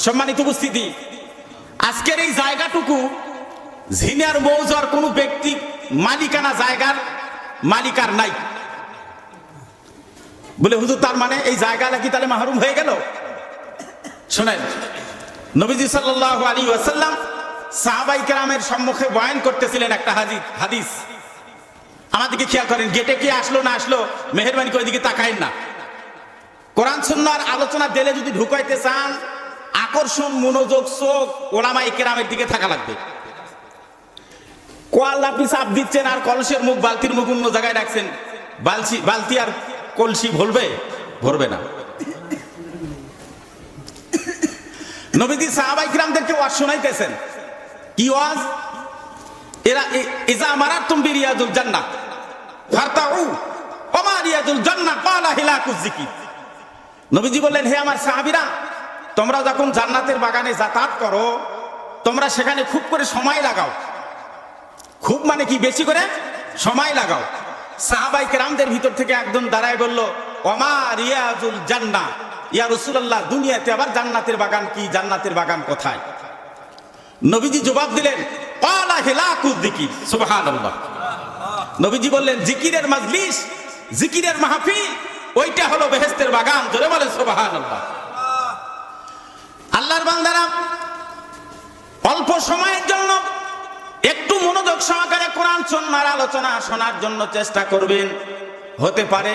সম্মানিত উপস্থিতি, আজকের এই জায়গাটুকু ঝিনার মৌজার কোনো ব্যক্তি মালিকানা জায়গার মালিকার নাই বলে হুজুর, তার মানে এই জায়গা নাকি তাহলে মাহরুম হয়ে গেল? শোনেন, নবীজি সাল্লাল্লাহু আলাইহি ওয়াসাল্লাম সাহাবায়ে কেরামের সম্মুখে বয়ান করতেছিলেন একটা হাদিস। আমাদেরকে খেয়াল করেন, গেটে কে আসলো না আসলো মেহেরবানি করে দিকে তাকায়েন না। কোরআন সুন্নাহর আলোচনা দিলে যদি ঢুকাইতে চান, আকর্ষণ মনোযোগ চোখ ওলামায়ে কেরামের দিকে থাকা লাগবে। কোয়াল আপনি চাপ দিচ্ছেন আর কলসের মুখ বালতির মুখ অন্য জায়গায় রাখছেন, বালতি আর কলসি ভরবে না। নবীজি সাহাবায়ে কিরামদেরকে ওয়াজ শোনাইতেছেন। কি ওয়াজ? এরা ইজা মারাতুম বিরিয়াজুল জান্নাহ ফারতাউ ওয়া মা রিয়াজুল জান্নাহ ক্বালা হিলাকুজ যিকির। নবীজি বললেন, হে আমার সাহাবীরা, তোমরা যখন জান্নাতের বাগানে যাতায়াত করো, তোমরা সেখানে খুব করে সময় লাগাও। খুব মানে কি, বেশি করে সময় লাগাও। সাহাবায়ে কেরামদের ভিতর থেকে একজন দাঁড়ায় বলল, ওয়া মা রিয়াজুল জান্নাহ, ইয়া রাসূলুল্লাহ, দুনিয়াতে আবার জান্নাতের বাগান কি? জান্নাতের বাগান কোথায়? নবীজি জবাব দিলেন, ক্বালা হিলাকুজ যিকির। সুবহানাল্লাহ। নবীজি বললেন, জিকিরের মাজলিস, জিকিরের মাহফিল, ওইটা হলো বেহেশতের বাগান। জোরে বলেন সুবহানাল্লাহ। আল্লাহর বান্দারা, অল্প সময়ের জন্য একটু মনোযোগ সহকারে কোরআন সুন্নাহর আলোচনা শোনার জন্য চেষ্টা করবেন। হতে পারে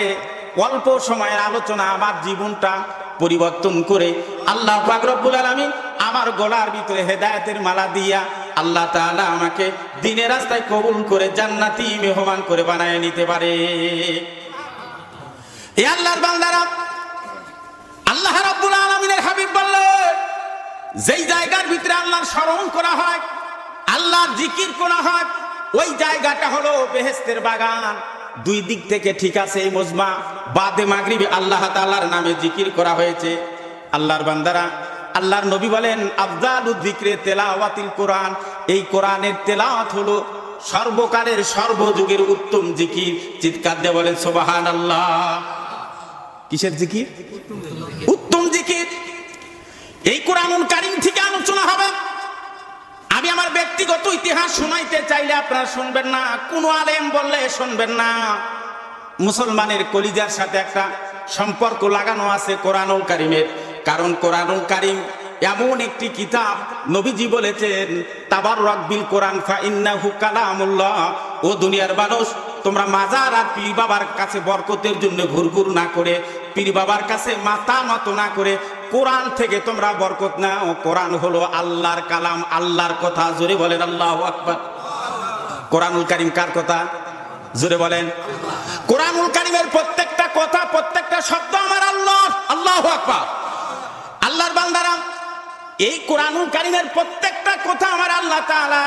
অল্প সময়ের আলোচনা আমার জীবনটা পরিবর্তন করে আল্লাহ পাক রব্বুল আলামিন আমার গলার ভিতরে হেদায়েতের মালা দিয়া আল্লাহ তাআলা আমাকে দ্বীনের রাস্তায় কবুল করে জান্নাতি মেহমান করে বানায় নিতে পারে। এ আল্লাহর বান্দারা, আল্লাহ রাব্বুল আলামিনের হাবিব বললেন, যেই জায়গার ভিতরে আল্লাহর স্মরণ করা হয়, আল্লাহর জিকির করা হয়, ওই জায়গাটা হলো বেহেশতের বাগান। দুই দিক থেকে ঠিক আছে, এই মজমা বাদে মাগরিবে আল্লাহ তাআলার নামে জিকির করা হয়েছে। আল্লাহর বান্দারা, আল্লাহর নবী বলেন, আফদালুয যিকরি তিলাওয়াতিল কোরআন। এই কোরআনের তেলাওয়াত হলো সর্বকালের সর্বযুগের উত্তম জিকির। চিৎকার দিয়ে বলেন সুবহানাল্লাহ। কিসের জিকির? উত্তম জিকির। এই কোরআনুল কারীম থেকে আলোচনা হবে। আমি আমার ব্যক্তিগত ইতিহাস শোনাইতে চাইলে আপনারা শুনবেন না, কোন আলেম বললে শুনবেন না। মুসলমানের কলিজার সাথে একটা সম্পর্ক লাগানো আছে কোরআনুল কারীমের। কারণ কোরআনুল কারীম এমন একটি কিতাব, নবীজি বলেছেন, তাবাররাক বিল কোরআন ফা ইন্নাহু কালামুল্লাহ। ও দুনিয়ার মানুষ, তোমরা মাজার আর পীর বাবার কাছে বরকতের জন্য ঘুরঘুর না করে, পীর বাবার কাছে মাথা নত না করে, কোরআন থেকে তোমরা বরকত নাও। কোরআন হলো আল্লাহর কালাম, আল্লাহর কথা। জোরে বলেন আল্লাহু আকবার। কোরআনুল কারীম কার কথা? জোরে বলেন। কোরআনুল কারীমের প্রত্যেকটা কথা, প্রত্যেকটা শব্দ আমার আল্লাহর। আল্লাহু আকবার। আল্লাহর বান্দারা, এই কোরআনুল কারীমের প্রত্যেকটা কথা আমার আল্লাহ তাআলা।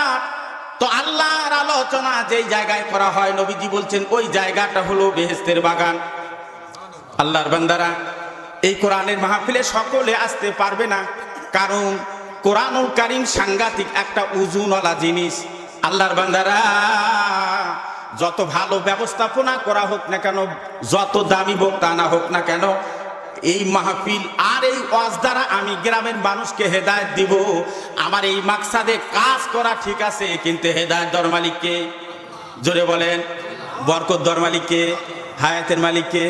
তো আল্লাহর আলোচনা যেই জায়গায় করা হয়, নবীজি বলছেন ওই জায়গাটা হলো বেহেশতের বাগান। আল্লাহর বান্দারা, এই কোরআনের মাহফিলে সকলে আসতে পারবে না, কারণ কোরআনুল কারীম সাংঘাতিক একটা ওজনওয়ালা জিনিস। আল্লাহর বান্দারা, যত ভালো ব্যবস্থাপনা করা হোক না কেন, যত দামি বক্তা আনা হোক না কেন, এই মাহফিল আর এই ওয়াজ দ্বারা আমি গ্রামের মানুষকে হেদায়েত দিব। আমার এই মাকসাদে কাজ করা ঠিক আছে, কিন্তু হেদায়েত দেওয়ার মালিক কে? জোরে বলেন। বরকত দেওয়ার মালিক কে? হায়াতের মালিক কে?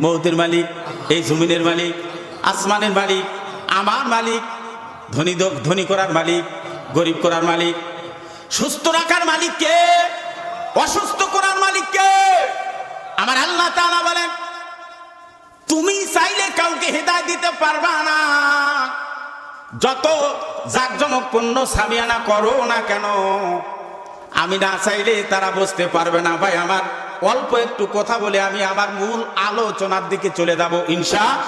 মৌতের মালিক? এই জমিনের মালিক? আসমানের মালিক? আমার মালিক? ধনী করার মালিক? গরিব করার মালিক? সুস্থ রাখার মালিক কে? অসুস্থ করার মালিক কে? আমার আল্লাহ তাআলা বলেন, তুমি চাইলে কাউকে হেদায়েত দিতে পারবা না। যত জাকজমকপূর্ণ সামিয়ানা করো না কেন, আমি না চাইলে তারা বুঝতে পারবে না। ভাই আমার, অল্প একটু কথা বলে আমি আমার মূল আলোচনার দিকে চলে যাব ইনশাআল্লাহ।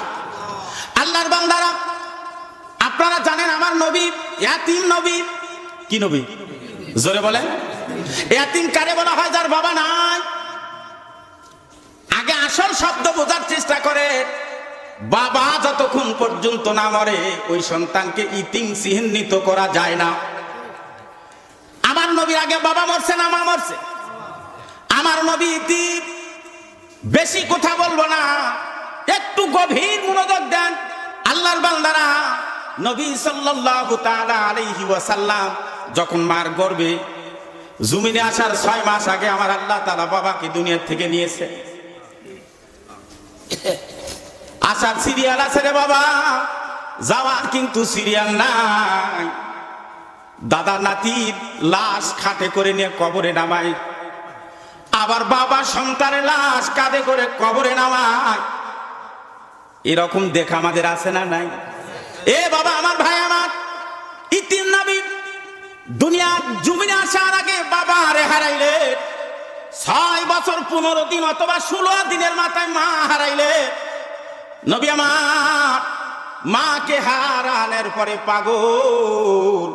আল্লাহর বান্দারা, আপনারা জানেন আমার নবী ইয়াতীম নবী। কি নবী? জোরে বলেন। ইয়াতীম কারে বলা হয়? যার বাবা নাই। আগে আসল শব্দ বোঝার চেষ্টা করে। বাবা যতক্ষণ পর্যন্ত না মরে, ওই সন্তানকে ইতিম চিহ্নিত করা যায় না। আমার নবীর আগে বাবা মরছে না মা মরছে? আমার নবী ইতিম। বেশি কথা বলবো না, একটু গভীর মনোযোগ দেন। আল্লাহর বান্দারা, নবী সাল্লাল্লাহু তাআলা আলাইহি ওয়াসাল্লাম যখন মার গর্ভে জমিনে আসার 6 মাস আগে আমার আল্লাহ তাআলা বাবাকে দুনিয়া থেকে নিয়েছে। আসার সিরিয়াল আছে রে বাবা, যাওয়ার কিন্তু সিরিয়াল নাই। দাদা নাতির লাশ খাটে করে নিয়ে কবরে নামায়, আবার বাবা সন্তানের লাশ কাঁধে করে কবরে নামায়। এরকম দেখা আমাদের আছে না নাই? এ বাবা আমার ভাই আমার, ইতিম নবী দুনিয়া জমিনে আসার আগে বাবা রে হারাইলে, 6 বছর 15 দিন অথবা 16 দিনের মাথায় মা হারাইলে। নবী আমার মাকে হারানোর পরে পাগল।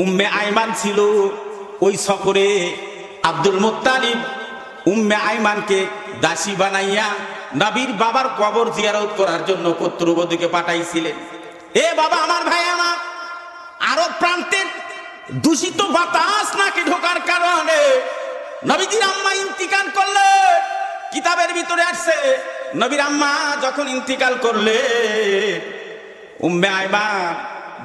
উম্মে আইমান ছিল ওই সফরে। আব্দুল মুত্তালিব উম্মে আইমানকে দাসী বানাইয়া নবীর বাবার কবর জিয়ারত করার জন্য পুত্রবধূকে পাঠাইছিলেন। এ বাবা আমার ভাই আমার, আরব প্রান্তের দূষিত বাতাস নাকি ঢোকার কারণে নবীজির আম্মা ইন্তিকাল করলে। কিতাবের ভিতরে আসছে নবীর আম্মা যখন ইন্তিকাল করলে, উম্মে আইমান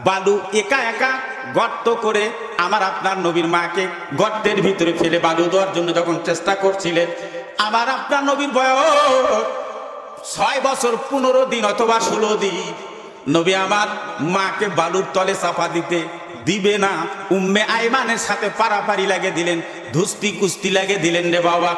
বালু একা একা গর্ত করে আমার আপনার নবীর মাকে গর্তের ভিতরে ফেলে বালু দেওয়ার জন্য যখন চেষ্টা করছিলেন, আমার আপনার নবীর বয়স 6 বছর 15 দিন অথবা 16 দিন। নবী আমার মাকে বালুর তলে চাপা দিতে দিবে না, উম্মে আইমানের সাথে পারাপারি লাগে দিলেন, ধুস্তি কুস্তি লাগে দিলেন রে বাবা।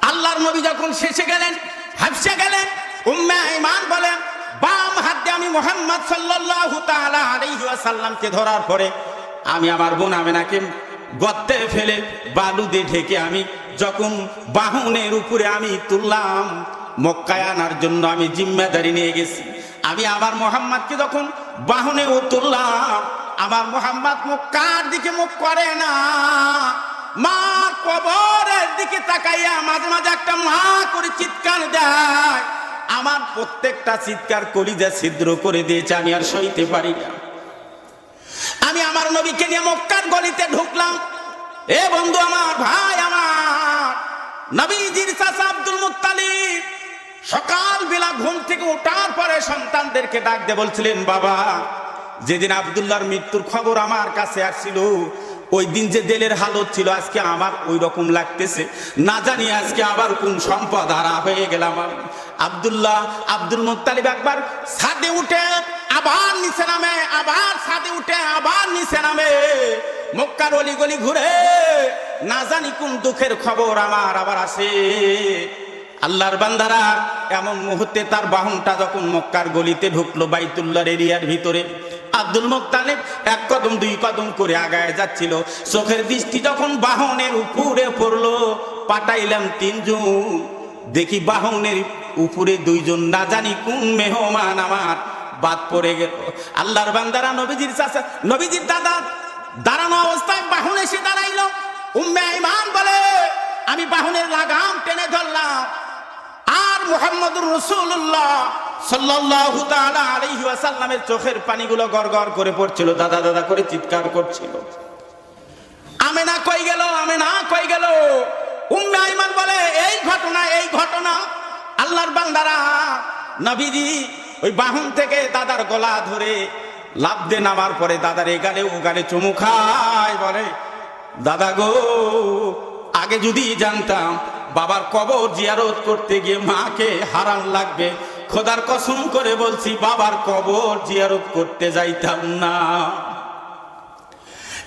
আল্লাহর নবী যখন শেষে গেলেন, হাফসে গেলেন, উম্মে আইমান বলেন বাম হাত দিয়ে আমি মুহাম্মদ সাল্লাল্লাহু তাআলা আলাইহি ওয়াসাল্লামকে ধরার পরে আমি আমার বোন আমেনাকে গর্তে ফেলে বালু দিয়ে ঢেকে আমি যখন বাহনের উপরে আমি তুললাম, মক্কায় আনার জন্য আমি জিম্মেদারি নিয়ে গেছি। আমি আমার মুহাম্মদকে যখন বাহনে তুললাম, আমার মুহাম্মদ মক্কার দিকে মুখ করে না, মা কবরের দিকে তাকাইয়া মাঝে মাঝে একটা মা করে চিৎকার দেয়। আমার প্রত্যেকটা চিৎকার কলিজা ছিদ্র করে দিয়েছে, আমি আর সইতে পারি না। আমি আমার নবীকে নিয়ে মক্কার গলিতে ঢুকলাম। এ বন্ধু আমার, ভাই আমার, নবীজির চাচা আব্দুল মুত্তালিব সকাল বেলা ঘুম থেকে ওঠার পরে সন্তানদেরকে ডাক দিয়ে বলছিলেন, বাবা যেদিন আব্দুল্লাহর মৃত্যুর খবর আমার কাছে আসছিল, ওই দিন যে দিলের হালত ছিল আজকে আমার ওই রকম লাগতেছে, না জানি আজকে আবার কোন সম্পদ হারা হয়ে গেলাম। আব্দুল মুত্তালিব একবার ছাদে উঠে আবার নিচে নামে, আবার ছাদে উঠে আবার নিচে নামে, মক্কার অলি গলি ঘুরে না জানি কোন দুঃখের খবর আমার আবার আসে। আল্লাহর বান্দারা, এমন মুহূর্তে তার বাহনটা যখন মক্কার গলিতে ঢুকলো বাইতুল্লাহর এরিয়ার ভিতরে, আব্দুল মুত্তালিব 1 কদম 2 কদম করে আগায় যাচ্ছিল। চোখের দৃষ্টি যখন বাহনের উপরে পড়লো, পাঠাইলাম 3 জন, দেখি বাহনের উপরে 2 জন, না জানি কোন মেহমান আমার বাদ পড়ে গেল। আল্লাহর বান্দারা, নবীজির চাচা, নবীজির দাদা দাঁড়ানো অবস্থায় বাহনে এসে দাঁড়াইলো। উম্মে আইমান বলে আমি বাহনের লাগাম টেনে ধরলাম, আর মুহাম্মদুর রাসূলুল্লাহ সাল্লাল্লাহু তাআলা আলাইহি ওয়াসাল্লামের চোখের পানিগুলো গড়গড় করে পড়ছিল, দাদা দাদা করে চিৎকার করছিল। আমেনা কই গেল, আমেনা কই গেল? উম্মে আইমান বলে এই ঘটনা আল্লাহর বান্দারা, নবীজি ওই বাহন থেকে দাদার গলা ধরে লাফ দিয়ে নামার পরে দাদার এগালে ওগালে চুমু খায়, বলে দাদা গো, আগে যদি জানতাম বাবার কবর জিয়ারত করতে গিয়ে মাকে হারান লাগবে, খোদার কসম করে বলছি বাবার কবর জিয়ারত করতে যাইতাম না।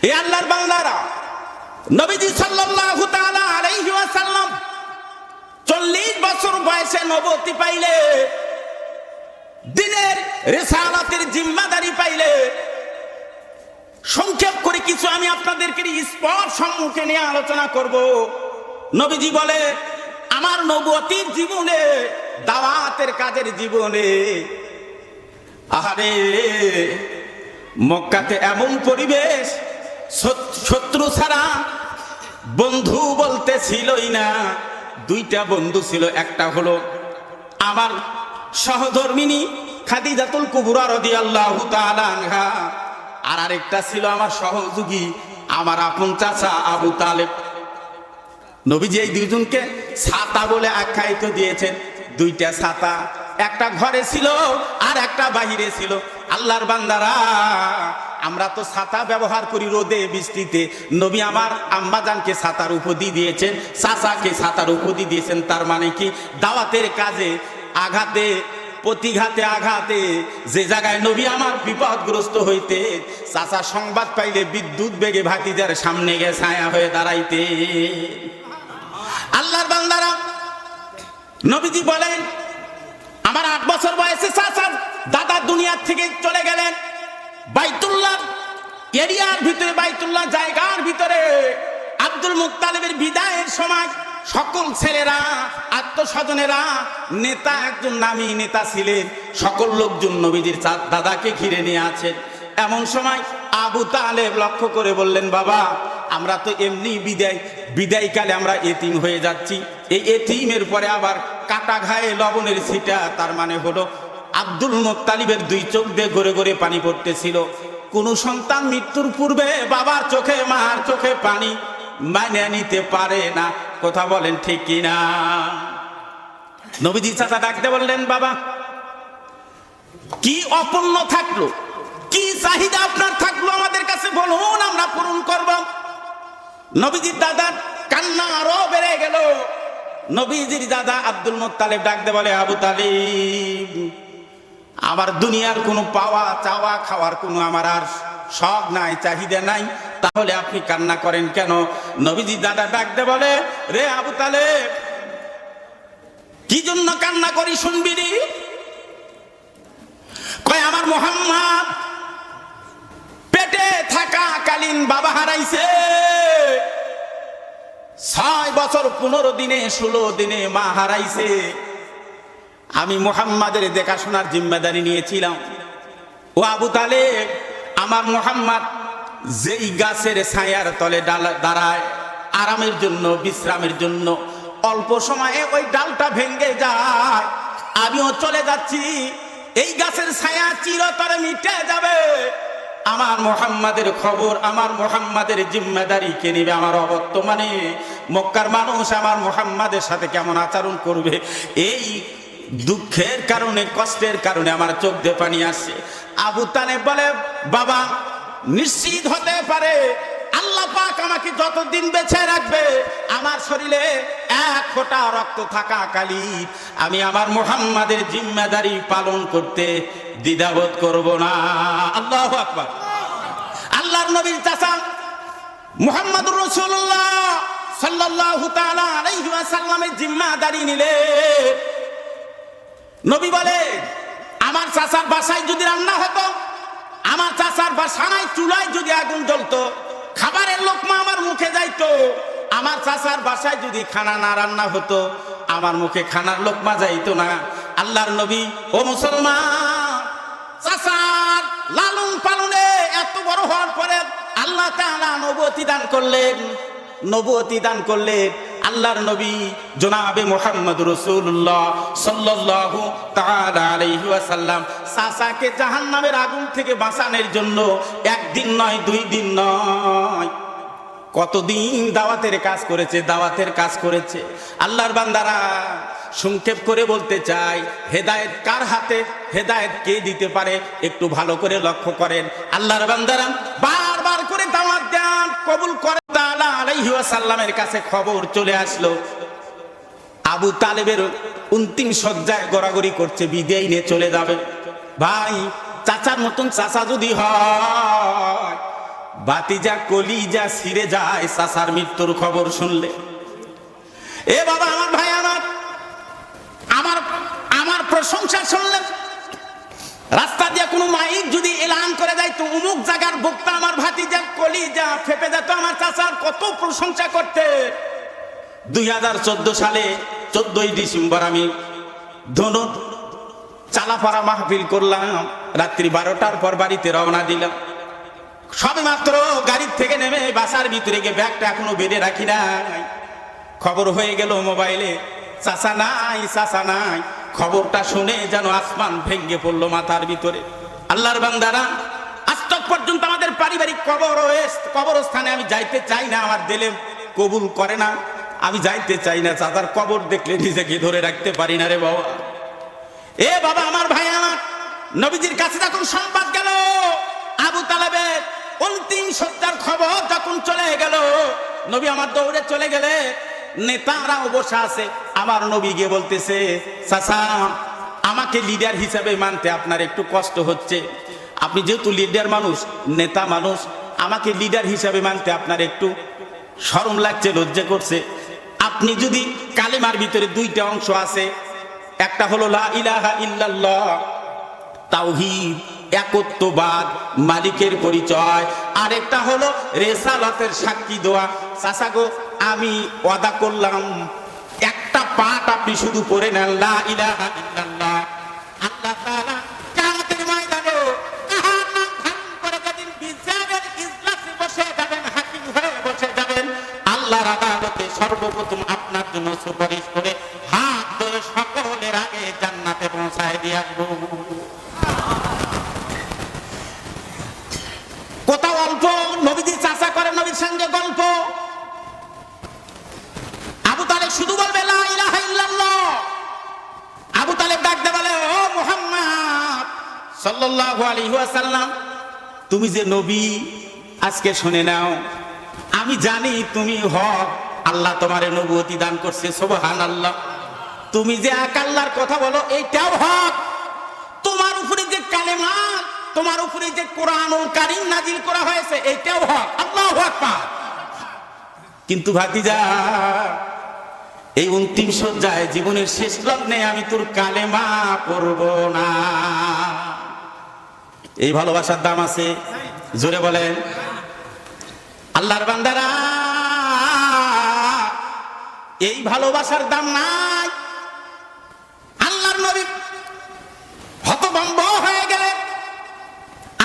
এ আল্লাহর বান্দারা, নবীজি সাল্লাল্লাহু তাআলা আলাইহি ওয়াসাল্লাম 40 বছর বয়সে নবুয়তি পাইলে, দিনের রিসালাতের জিম্মাদারি পাইলে। সংক্ষেপ করে কিছু আমি আপনাদেরকে স্পষ্ট সম্মুখে নিয়ে আলোচনা করব। নবীজি বলে আমার নবুয়তির জীবনে, দাওয়াতের কাজের জীবনে, আহারে মক্কাতে এমন পরিবেশ, শত্রু ছাড়া বন্ধু বলতে ছিলই না। 2টা বন্ধু ছিল, একটা হলো আমার সহধর্মিনী খাদিজাতুল কুবরা রাদিয়াল্লাহু তাআলা আনহা, আর আরেকটা ছিল আমার সহযোগী আমার আপন চাচা আবু তালেব। নবীজি এই 2 জনকে ছাতা বলে আখ্যায়িত দিয়েছেন। 2টা ছাতা, একটা ঘরে ছিল আর একটা বাহিরে ছিল। আল্লাহর বান্দারা, আমরা তো ছাতা ব্যবহার করি রোদে বৃষ্টিতে, নবী আমার আম্মাজানকে ছাতার উপদি দিয়েছেন, চাচাকে ছাতার উপদি দিয়েছেন। তার মানে কি, দাওয়াতের কাজে আঘাতে প্রতিঘাতে আঘাতে যে জায়গায় নবী আমার বিপদগ্রস্ত হইতে, চাচা সংবাদ পাইলে বিদ্যুৎ বেগে ভাতিজার সামনে গিয়ে ছায়া হয়ে দাঁড়াইতে। আল্লাহর বান্দারা, নবীজি বলেন আমার 8 বছর বয়সে চাচার দাদা দুনিয়ার থেকে চলে গেলেন। বাইতুল্লাহ এরিয়ার ভিতরে, বাইতুল্লাহ জায়গার ভিতরে আব্দুল মুত্তালিবের বিদায়ের সময় সকল ছেলেরা, আত্মস্বজনেরা, নেতা, একজন নামী নেতা ছিলেন, সকল লোকজন নবীজির দাদাকে ঘিরে নিয়ে আছেন। এমন সময় আবু তালেব লক্ষ্য করে বললেন, বাবা আমরা তো এমনি বিদায়কালে আমরা এতিম হয়ে যাচ্ছি, এই এতিমের পরে আবার কাটা ঘায়ে লবণের ছিটা, তার মানে হলো আব্দুল মুত্তালিবের 2 চোখ দিয়ে গড়ে গড়ে পানি পড়তেছিল। কোন সন্তান মৃত্যুর পূর্বে বাবার চোখে মার চোখে পানি মানে নিতে পারে না, কথা বলেন ঠিক কিনা? নবীজি চাচা ডাকতে বললেন, বাবা কি অপূর্ণ থাকলো, কি চাহিদা আপনার থাকলো আমাদের কাছে বলুন, আমরা পূরণ করব। নবীজির দাদার কান্না আরো বেড়ে গেল। নবীজির দাদা আব্দুল মুত্তালিব ডাকতে বলে, আবু তালিব আমার দুনিয়ার কোনো পাওয়া চাওয়া খাওয়ার কোনো আমার আর শখ নাই, চাহিদা নাই, তাহলে আপনি কান্না করেন কেন? নবীজি দাদা ডাকতে বলে, রে আবু তালেব কি জন্য কান্না করি শুনবি রে? কয় আমার মুহাম্মদ পেটে থাকা কালীন বাবা হারাইছে, 6 বছর 15 দিনে 16 দিনে মা হারাইছে। আমি মুহাম্মাদের দেখাশোনার জিম্মেদারি নিয়েছিলাম। ও আবু তালেব, আমার মুহাম্মদ যেই গাছের ছায়ার তলে দাঁড়ায় আরামের জন্য, বিশ্রামের জন্য, অল্প সময়ে ওই ডালটা ভেঙে যায়, আমিও চলে যাচ্ছি, এই গাছের ছায়া চিরতরে মিটে যাবে। আমার মুহাম্মাদের খবর, আমার মুহাম্মাদের জিম্মেদারি কে নেবে? আমার অবর্তমানে মক্কার মানুষ আমার মুহাম্মাদের সাথে কেমন আচরণ করবে, এই দুঃখের কারণে, কষ্টের কারণে আমার চোখ দিয়ে পানি আসছে। আবু তালেব বলে, বাবা নিশ্চিত হতে পারে আল্লাহ পাক আমাকে যতদিন বেঁচে রাখবে, আমার শরীরে 1 ফোঁটা রক্ত থাকা কালী আমি আমার মুহাম্মাদের জিম্মেদারি পালন করতে দ্বিধাবোধ করব না। আল্লাহু আকবার। আল্লাহর নবীর চাচা মুহাম্মদুর রাসূলুল্লাহ সাল্লাল্লাহু তাআলা আলাইহি ওয়াসাল্লামের জিম্মেদারি নিলে নবী বলে, আমার চাচার বাসায় যদি রান্না হতো, আমার চাচার বাসায় চুলায় যদি আগুন জ্বলতো, খাবারের লোকমা আমার মুখে যাইতো, আমার চাচার বাসায় যদি খানা না রান্না হতো, আমার মুখে খানার লোকমা যাইতো না। আল্লাহর নবী, ও মুসলমান, চাচার লালন পালনে এত বড় হওয়ার পরে আল্লাহ তাআলা নবুয়তি দান করলেন, নবুয়তি দান করলেন। আল্লাহর নবী জনাবে মুহাম্মদুর রাসূলুল্লাহ সাল্লাল্লাহু তাআলা আলাইহি ওয়াসাল্লাম চাচাকে জাহান্নামের আগুন থেকে বাঁচানোর জন্য 1 দিন নয়, 2 দিন নয়, কতদিন দাওয়াতের কাজ করেছে, দাওয়াতের কাজ করেছে। আল্লাহর বান্দারা, সংক্ষেপ করে বলতে চাই, হেদায়েত কার হাতে, হেদায়েত কে দিতে পারে একটু ভালো করে লক্ষ্য করেন। আল্লাহর বান্দারা বারবার করে দাওয়াত দেন, কবুল করে। তাআলা আলাইহি ওয়াসাল্লামের কাছে খবর চলে আসলো, আবু তালেবের অন্তিম শয্যায় গড়াগড়ি করছে, বিদায় নিয়ে চলে যাবে। ভাই, চাচার মতন চাচা যদি হয়, বাতিজা কলিজা ছিঁড়ে যায় চাচার মৃত্যুর খবর শুনলে। এ বাবা, আমার ভাই, আমার প্রশংসা শুনলেন, রাস্তা দিয়ে কোনো মাইক যদি এলান করে দেয় তো অমুক জায়গার বক্তা আমার ভাতিজা কলিজা ফেপে যেত, আমার চাচার কত প্রশংসা করতে। 2014 সালে 14ই ডিসেম্বর আমি ধনুর চালাপাড়া মাহফিল করলাম, রাত্রি 12টার পর বাড়িতে রওনা দিলাম। সবে মাত্র গাড়ির থেকে নেমে বাসার ভিতরে গিয়ে ব্যাগটা এখনো বেঁধে রাখি নাই, খবর হয়ে গেল মোবাইলে, চাচা নাই, চাচা নাই। খবরটা শুনে যেন আসমান ভেঙে পড়লো মাথার ভিতরে। আল্লাহর বান্দারা, আজ তক পর্যন্ত আমাদের পারিবারিক কবরস্থানে আমি যাইতে চাই না, আমার দিলে কবুল করে না, আমি যাইতে চাই না। চাচার কবর দেখলে নিজেকে ধরে রাখতে পারি না রে বাবা। এ বাবা, আমার ভাই, আমার নবীজির কাছে যখন সংবাদ গেল আবু তালেবের অন্তিম সজ্জার খবর যখন চলে গেল, নবী আমার দৌড়ে চলে গেলে নেতারাও বসে আছে। আমার নবী গিয়ে বলতেছে, চাচা আমাকে লিডার হিসাবে মানতে আপনার একটু কষ্ট হচ্ছে, আপনি যেহেতু লিডার মানুষ, নেতা মানুষ, আমাকে লিডার হিসাবে মানতে আপনার একটু শরম লাগছে, লজ্জা করছে। আপনি যদি কালেমার ভিতরে দুইটা অংশ আছে, একটা হলো লা ইলাহা ইল্লাল্লাহ তাওহীদ একত্ববাদ মালিকের পরিচয়, আর একটা হলো রেসালাতের সাক্ষী দেওয়া। চাচা গো আমি ওয়াদা করলাম একটা পাঠ আপনি শুধু পড়ে নেন, লা ইলাহা ইল্লাল্লাহ। আল্লাহ তাআলা কিয়ামতের ময়দানে কাহার নাম ধারণ করে যেদিন বিচারের ইজলাসে বসে যাবেন, হাকিম হয়ে বসে যাবেন, আল্লাহর আদালতে সর্বপ্রথম আপনার জন্য সুপারিশ করে হাত ধরে সকলের আগে জান্নাতে পৌঁছায় দিয়ে আসবো। কোথাও অল্প নবীজি চাচা করে নবীর সঙ্গে গল্প। আবু তালেব শুধু বলবে লা ইলাহা ইল্লাল্লাহ। আবু তালেব ডাকতে বলে, ও মুহাম্মদ সাল্লাল্লাহু আলাইহি ওয়াসাল্লাম, তুমি যে নবী আজকে শুনে নাও, আমি জানি তুমি হক, আল্লাহ তোমারে নবুয়তি দান করছে, সুবহানাল্লাহ। তুমি যে এক আল্লাহর কথা বলো এইটাও হক, তোমার উপরে যে কালেমা, তোমার উপরে যে কোরআনুল কারীম নাজিল করা হয়েছে এইটাও হক, আল্লাহু আকবার। কিন্তু ভাতিজা এই অন্তিম সজ্জায় জীবনের শেষ লগ্নে আমি তোর কালেমা পড়ব না। এই ভালোবাসার দাম আছে? জোরে বলেন। আল্লাহর বান্দারা এই ভালোবাসার দাম নাই। আল্লাহর নবী হতভম্ব হয়ে গেলেন।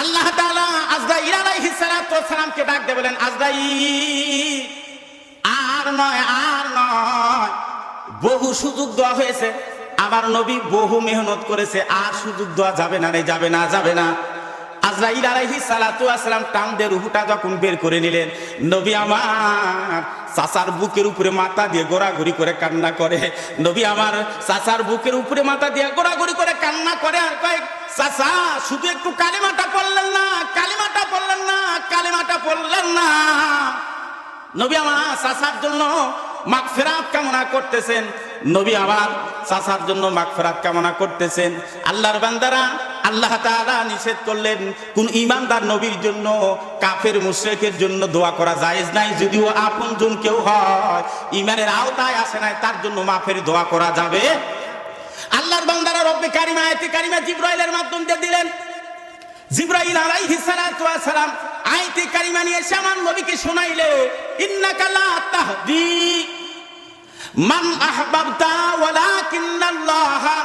আল্লাহ তাআলা আজরাইল আলাইহিস সালাতু ওয়াস সালামকে ডাক দিয়ে বলেন, আজরাইল আর নয়, আর নয়, বহু সুযোগ দেওয়া হয়েছে, আমার নবী বহু মেহনত করেছে, আর সুযোগ দেওয়া যাবে না রে, যাবে না, যাবে না। আজরাইল আলাইহিস সালাতু ওয়াস সালাম টান দিয়ে রূহটা যখন বের করে নিলেন, নবী আমার চাচার বুকের উপরে মাথা দিয়ে গোড়াগড়ি করে কান্না করে। নবী আমার চাচার বুকের উপরে মাথা দিয়ে গোড়াগড়ি করে কান্না করে আর কয়, চাচা শুধু একটু কালিমাটা পড়লেন না, কালিমাটা পড়লেন না, কালিমাটা পড়লেন না। নবী আমার চাচার জন্য মাগফিরাত কামনা করতেছেন, নবী আমার চাচার জন্য মাগফিরাত কামনা করতেছেন। আল্লাহর বান্দারা আল্লাহ তাআলা নিষেধ করলেন কোন ঈমানদার নবীর জন্য কাফের মুশরিকের জন্য দোয়া করা জায়েজ নাই, যদিও আপনজন কেউ হয়, ঈমানের আওতায় আসে নাই, তার জন্য মাফের দোয়া করা যাবে। আল্লাহর বান্দারা রব্বে কারিম আয়াতে কারিমা জিবরাইলের মাধ্যম দিয়ে দিলেন। জিবরাইল আলাইহিস সালাতু ওয়াস সালাম আয়াতে কারিমা নিয়ে এসে আমার নবীকে শোনাইলে, ইন্নাকা লা তাহদি মান আহবাবতা ওয়ালাকিন্নাল্লাহা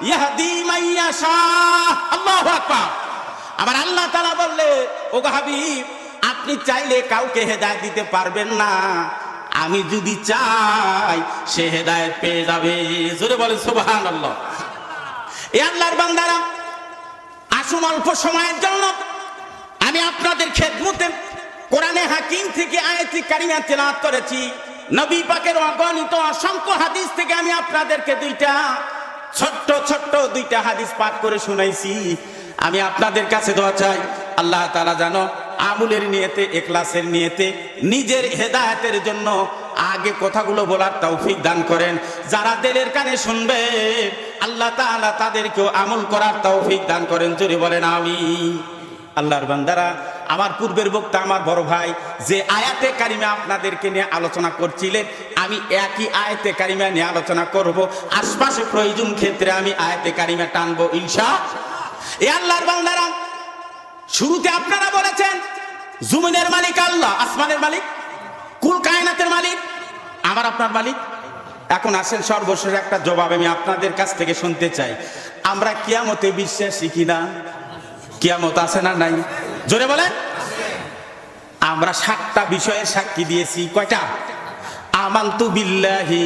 ইয়াহদি মান ইয়াশা। আল্লাহু আকবার। আবার আল্লাহ তাআলা বললে, ওগো হাবিব আপনি চাইলে কাউকে হেদায়েত দিতে পারবেন না, আমি যদি চাই সে হেদায়েত পেয়ে যাবে। জোরে বলেন সুবহানাল্লাহ। এ আল্লাহর বান্দারা আসুন অল্প সময়ের জন্য আমি আপনাদের খেদমতে কোরআনে হাকিম থেকে আয়াতে কারিমা তেলাওয়াত করেছি। নবী পাকের অগণিত অসংখ্য হাদিস থেকে আমি আপনাদেরকে ছোট্ট ছোট্ট দুইটা হাদিস পাঠ করে শোনাইছি। আমি আপনাদের কাছে দোয়া চাই, আল্লাহ তাআলা যেন আমলের নিয়তে, ইখলাসের নিয়তে, নিজের হেদায়েতের জন্য আগে কথাগুলো বলার তৌফিক দান করেন। যারা দিলের কানে শুনবে আল্লাহ তাআলা তাদেরকেও আমল করার তৌফিক দান করেন। জোরে বলেন আমিন। আল্লাহর বান্দারা, আমার পূর্বের বক্তা আমার বড় ভাই যে আয়াতে কারিমা আপনাদেরকে নিয়ে আলোচনা করছিলেন, আমি একই আয়াতে কারিমা নিয়ে আলোচনা করব। আশপাশে প্রয়োজন ক্ষেত্রে আমি আয়াতে কারিমা টানবো ইনশাআল্লাহ। এ আল্লাহর বান্দারা, শুরুতে আপনারা বলেছেন জমিনের মালিক আল্লাহ, আসমানের মালিক, কুল কায়নাতের মালিক আমার আপনার মালিক। এখন আসেন সর্বশেষ একটা জবাব আমি আপনাদের কাছ থেকে শুনতে চাই, আমরা কিয়ামতে বিশ্বাসী কিনা? কিয়ামত আছে না নাই? জোরে বলেন। আমরা 7টা বিষয়ের সাক্ষী দিয়েছি। কয়টা? আমানতু বিল্লাহি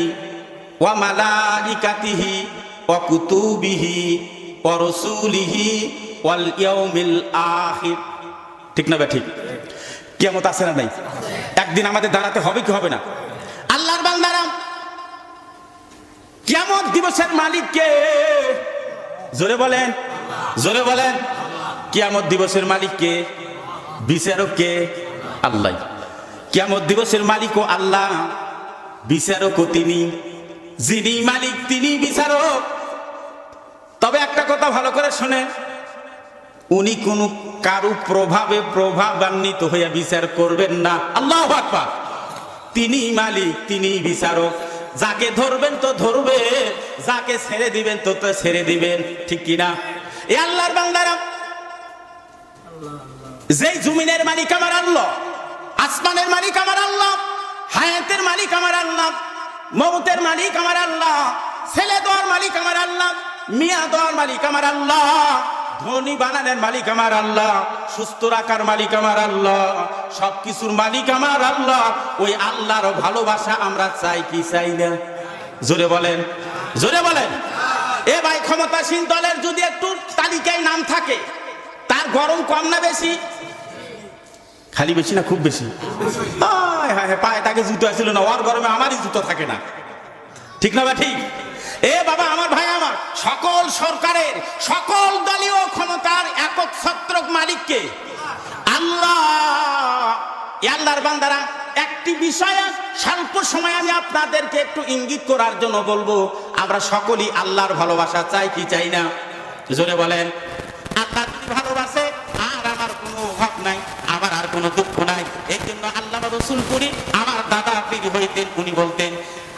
ওয়া মালাইকাতিহি ওয়া কুতুবিহি ওয়া রাসূলিহি ওয়াল ইয়াউমিল আখির। ঠিক না ঠিক? কিয়ামত আছে না নাই? একদিন আমাদের দাঁড়াতে হবে কি হবে না? আল্লাহর বান্দারা, কিয়ামত দিবসের মালিক কে? জোরে বলেন। জোরে বলেন। কিয়ামত দিবসের মালিক কে? বিচারক কে? আল্লাহ। কিয়ামত দিবসের মালিকও আল্লাহ, বিচারকও তিনি। যিনি মালিক তিনি বিচারক। তবে একটা কথা ভালো করে শোনেন, উনি কোন কারু প্রভাবান্বিত হইয়া বিচার করবেন না। আল্লাহু আকবার। তিনি মালিক, তিনি বিচারক। যাকে ধরবেন তো ধরবে, যাকে ছেড়ে দিবেন তো ছেড়ে দিবেন, ঠিক কিনা? এ আল্লাহর বান্দারা, যেই জমিনের মালিক আমার আল্লাহ, আসমানের মালিক আমার আল্লাহ, হায়াতের মালিক আমার আল্লাহ, মৌতের মালিক আমার আল্লাহ, ছেলে দেওয়ার মালিক আমার আল্লাহ, মিয়া দেওয়ার মালিক আমার আল্লাহ, ধনী বানানোর মালিক আমার আল্লাহ, সুস্থ রাখার মালিক আমার আল্লাহ, সবকিছুর মালিক আমার আল্লাহ। ওই আল্লাহর ভালোবাসা আমরা চাই কি চাই না? জোরে বলেন, জোরে বলেন। এ ভাই, ক্ষমতাসীন দলের যদি একটু তালিকায় নাম থাকে, তার গরম কম না বেশি? খালি বেশি না খুব বেশি? পায়ে তাকে জুতো আসছিল না, ওর গরমে আমারই জুতো থাকে না, ঠিক না? ঠিক। এ বাবা, আমার ভাই আমার, সকল সরকারের সকল দলীয় ক্ষমতার একক ছত্রক মালিককে আল্লাহ। আল্লাহর বান্দারা, একটি বিষয়ে স্বল্প সময় আমি আপনাদেরকে একটু ইঙ্গিত করার জন্য বলবো, আমরা সকলেই আল্লাহর ভালোবাসা চাই কি চাই না? জোরে বলেন। আল্লাহ যদি ভালোবাসে আর আমার কোনো অভাব নাই, আমার আর কোনো দুঃখ নাই। এই জন্য আল্লাহ রসুল করি আমার দাদা পীর হইতেন, উনি বলতেন,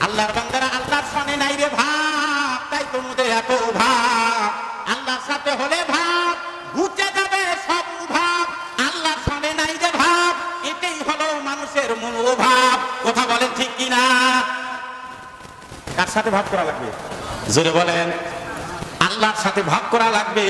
আল্লাহর বান্দারা আল্লাহর সামনে নাই রে ভাব, তাই তোমাদের এত ভাব। আল্লাহর সাথে হলে ভাব ঘুচে যাবে সব ভাব, আল্লাহর সামনে নাই রে ভাব, এটাই হলো মানুষের মনোভাব। কথা বলেন ঠিক কিনা? কার সাথে ভাব করা লাগবে? জোরে বলেন। আল্লাহর সাথে ভাব করা লাগবে,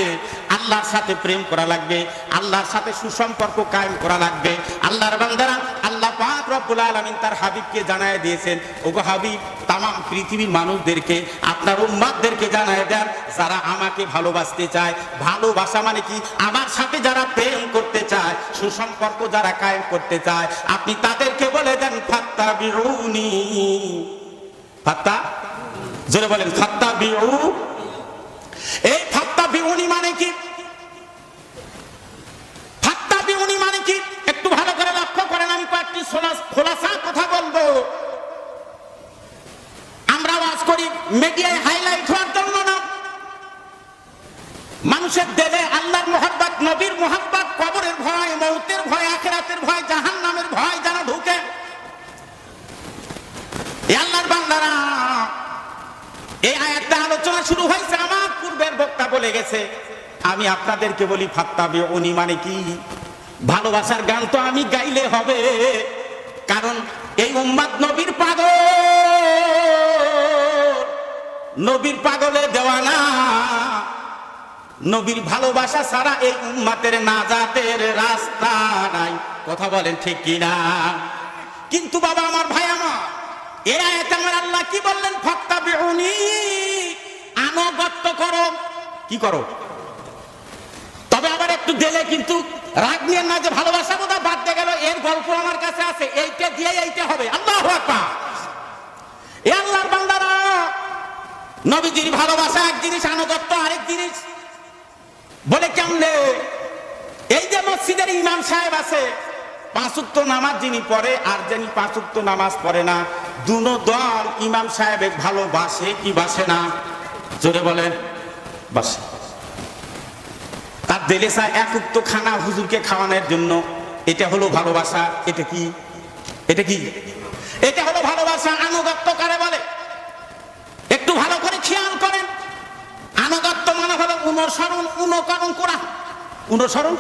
আল্লাহর সাথে প্রেম করা লাগবে, আল্লাহর সাথে সুসম্পর্ক কায়েম করা লাগবে। আল্লাহর বান্দারা, আল্লাহ পাক রব্বুল আলামিন তার হাবিবকে জানায় দিয়েছেন, ওগো হাবিব, তাম পৃথিবীর মানুষদেরকে, আপনার উম্মতদেরকে জানায় দেন, যারা আমাকে ভালোবাসতে চায়। ভালোবাসা মানে কি? আমার সাথে যারা প্রেম করতে চায়, সুসম্পর্ক যারা কায়েম করতে চায়, আপনি তাদেরকে বলে দেন ফাত্তাবিউনি। ফাত্তা, জোরে বলেন, ফাত্তাবিউ। এই ফাত্তাবিউনি মানে কি? ফাত্তাবিউনি মানে কি? একটু ভালো করে লক্ষ্য করেন, আমি কয়েকটি খোলাসা কথা বলবো। আমরা ওয়াজ করি মিডিয়ায় হাইলাইট হওয়ার জন্য না। মানুষের দিলে আল্লাহর মোহাব্বত, নবীর মোহাব্বত, কবরের ভয়, মউতের ভয়, আখিরাতের ভয়, জাহান্নামের ভয় যেন ঢুকে। এই আল্লাহর বান্দারা, এই আয়াতটা আলোচনা শুরু হয়েছে, আমার পূর্বের বক্তা বলে গেছে। আমি আপনাদেরকে বলি ফাত্তাবিউনি মানে কি? ভালোবাসার গান তো আমি গাইলে হবে, কারণ এই উম্মত নবীর পাগল, নবীর পাগলে দেওয়ানা। নবীর ভালোবাসা ছাড়া এই উম্মতের নাজাতের রাস্তা নাই। কথা বলেন ঠিক কিনা? কিন্তু বাবা আমার, ভাই আমার, এই আয়াতে আমার আল্লাহ কি বললেন? ফাত্তাবিউনি, আনুগত্য করো। কি করো? তবে আবার একটু দিলে কিন্তু রাগ নিয়ে না, যে ভালোবাসা বোধ বাদ দিয়ে গেল, এর গল্প আমার কাছে আছে, এইটা দিয়ে এইটা হবে। আল্লাহু আকবার। এ আল্লাহর বান্দারা, নবীজির ভালোবাসা এক জিনিস, আনুগত্য আরেক জিনিস। বলে কেমনে? এই যে মসজিদের ইমাম সাহেব আছে, 5 ওয়াক্ত নামাজ যিনি পড়ে আর যিনি 5 ওয়াক্ত নামাজ পড়ে না, দুনো দল ইমাম সাহেব ভালোবাসে কি বাসে না? জোরে বলেন, বাসে। তার দিলে চায় 1 ওয়াক্ত খানা হুজুরকে খাওয়ানোর জন্য। এটা হলো ভালোবাসা। এটা কি? এটা কি? এটা হলো ভালোবাসা। আনুগত্য কারে বলে? একটু ভালো করে খেয়াল করেন। আনুগত্য মানে হলো অনুসরণ, অনুকরণ করা। অনুসরণ,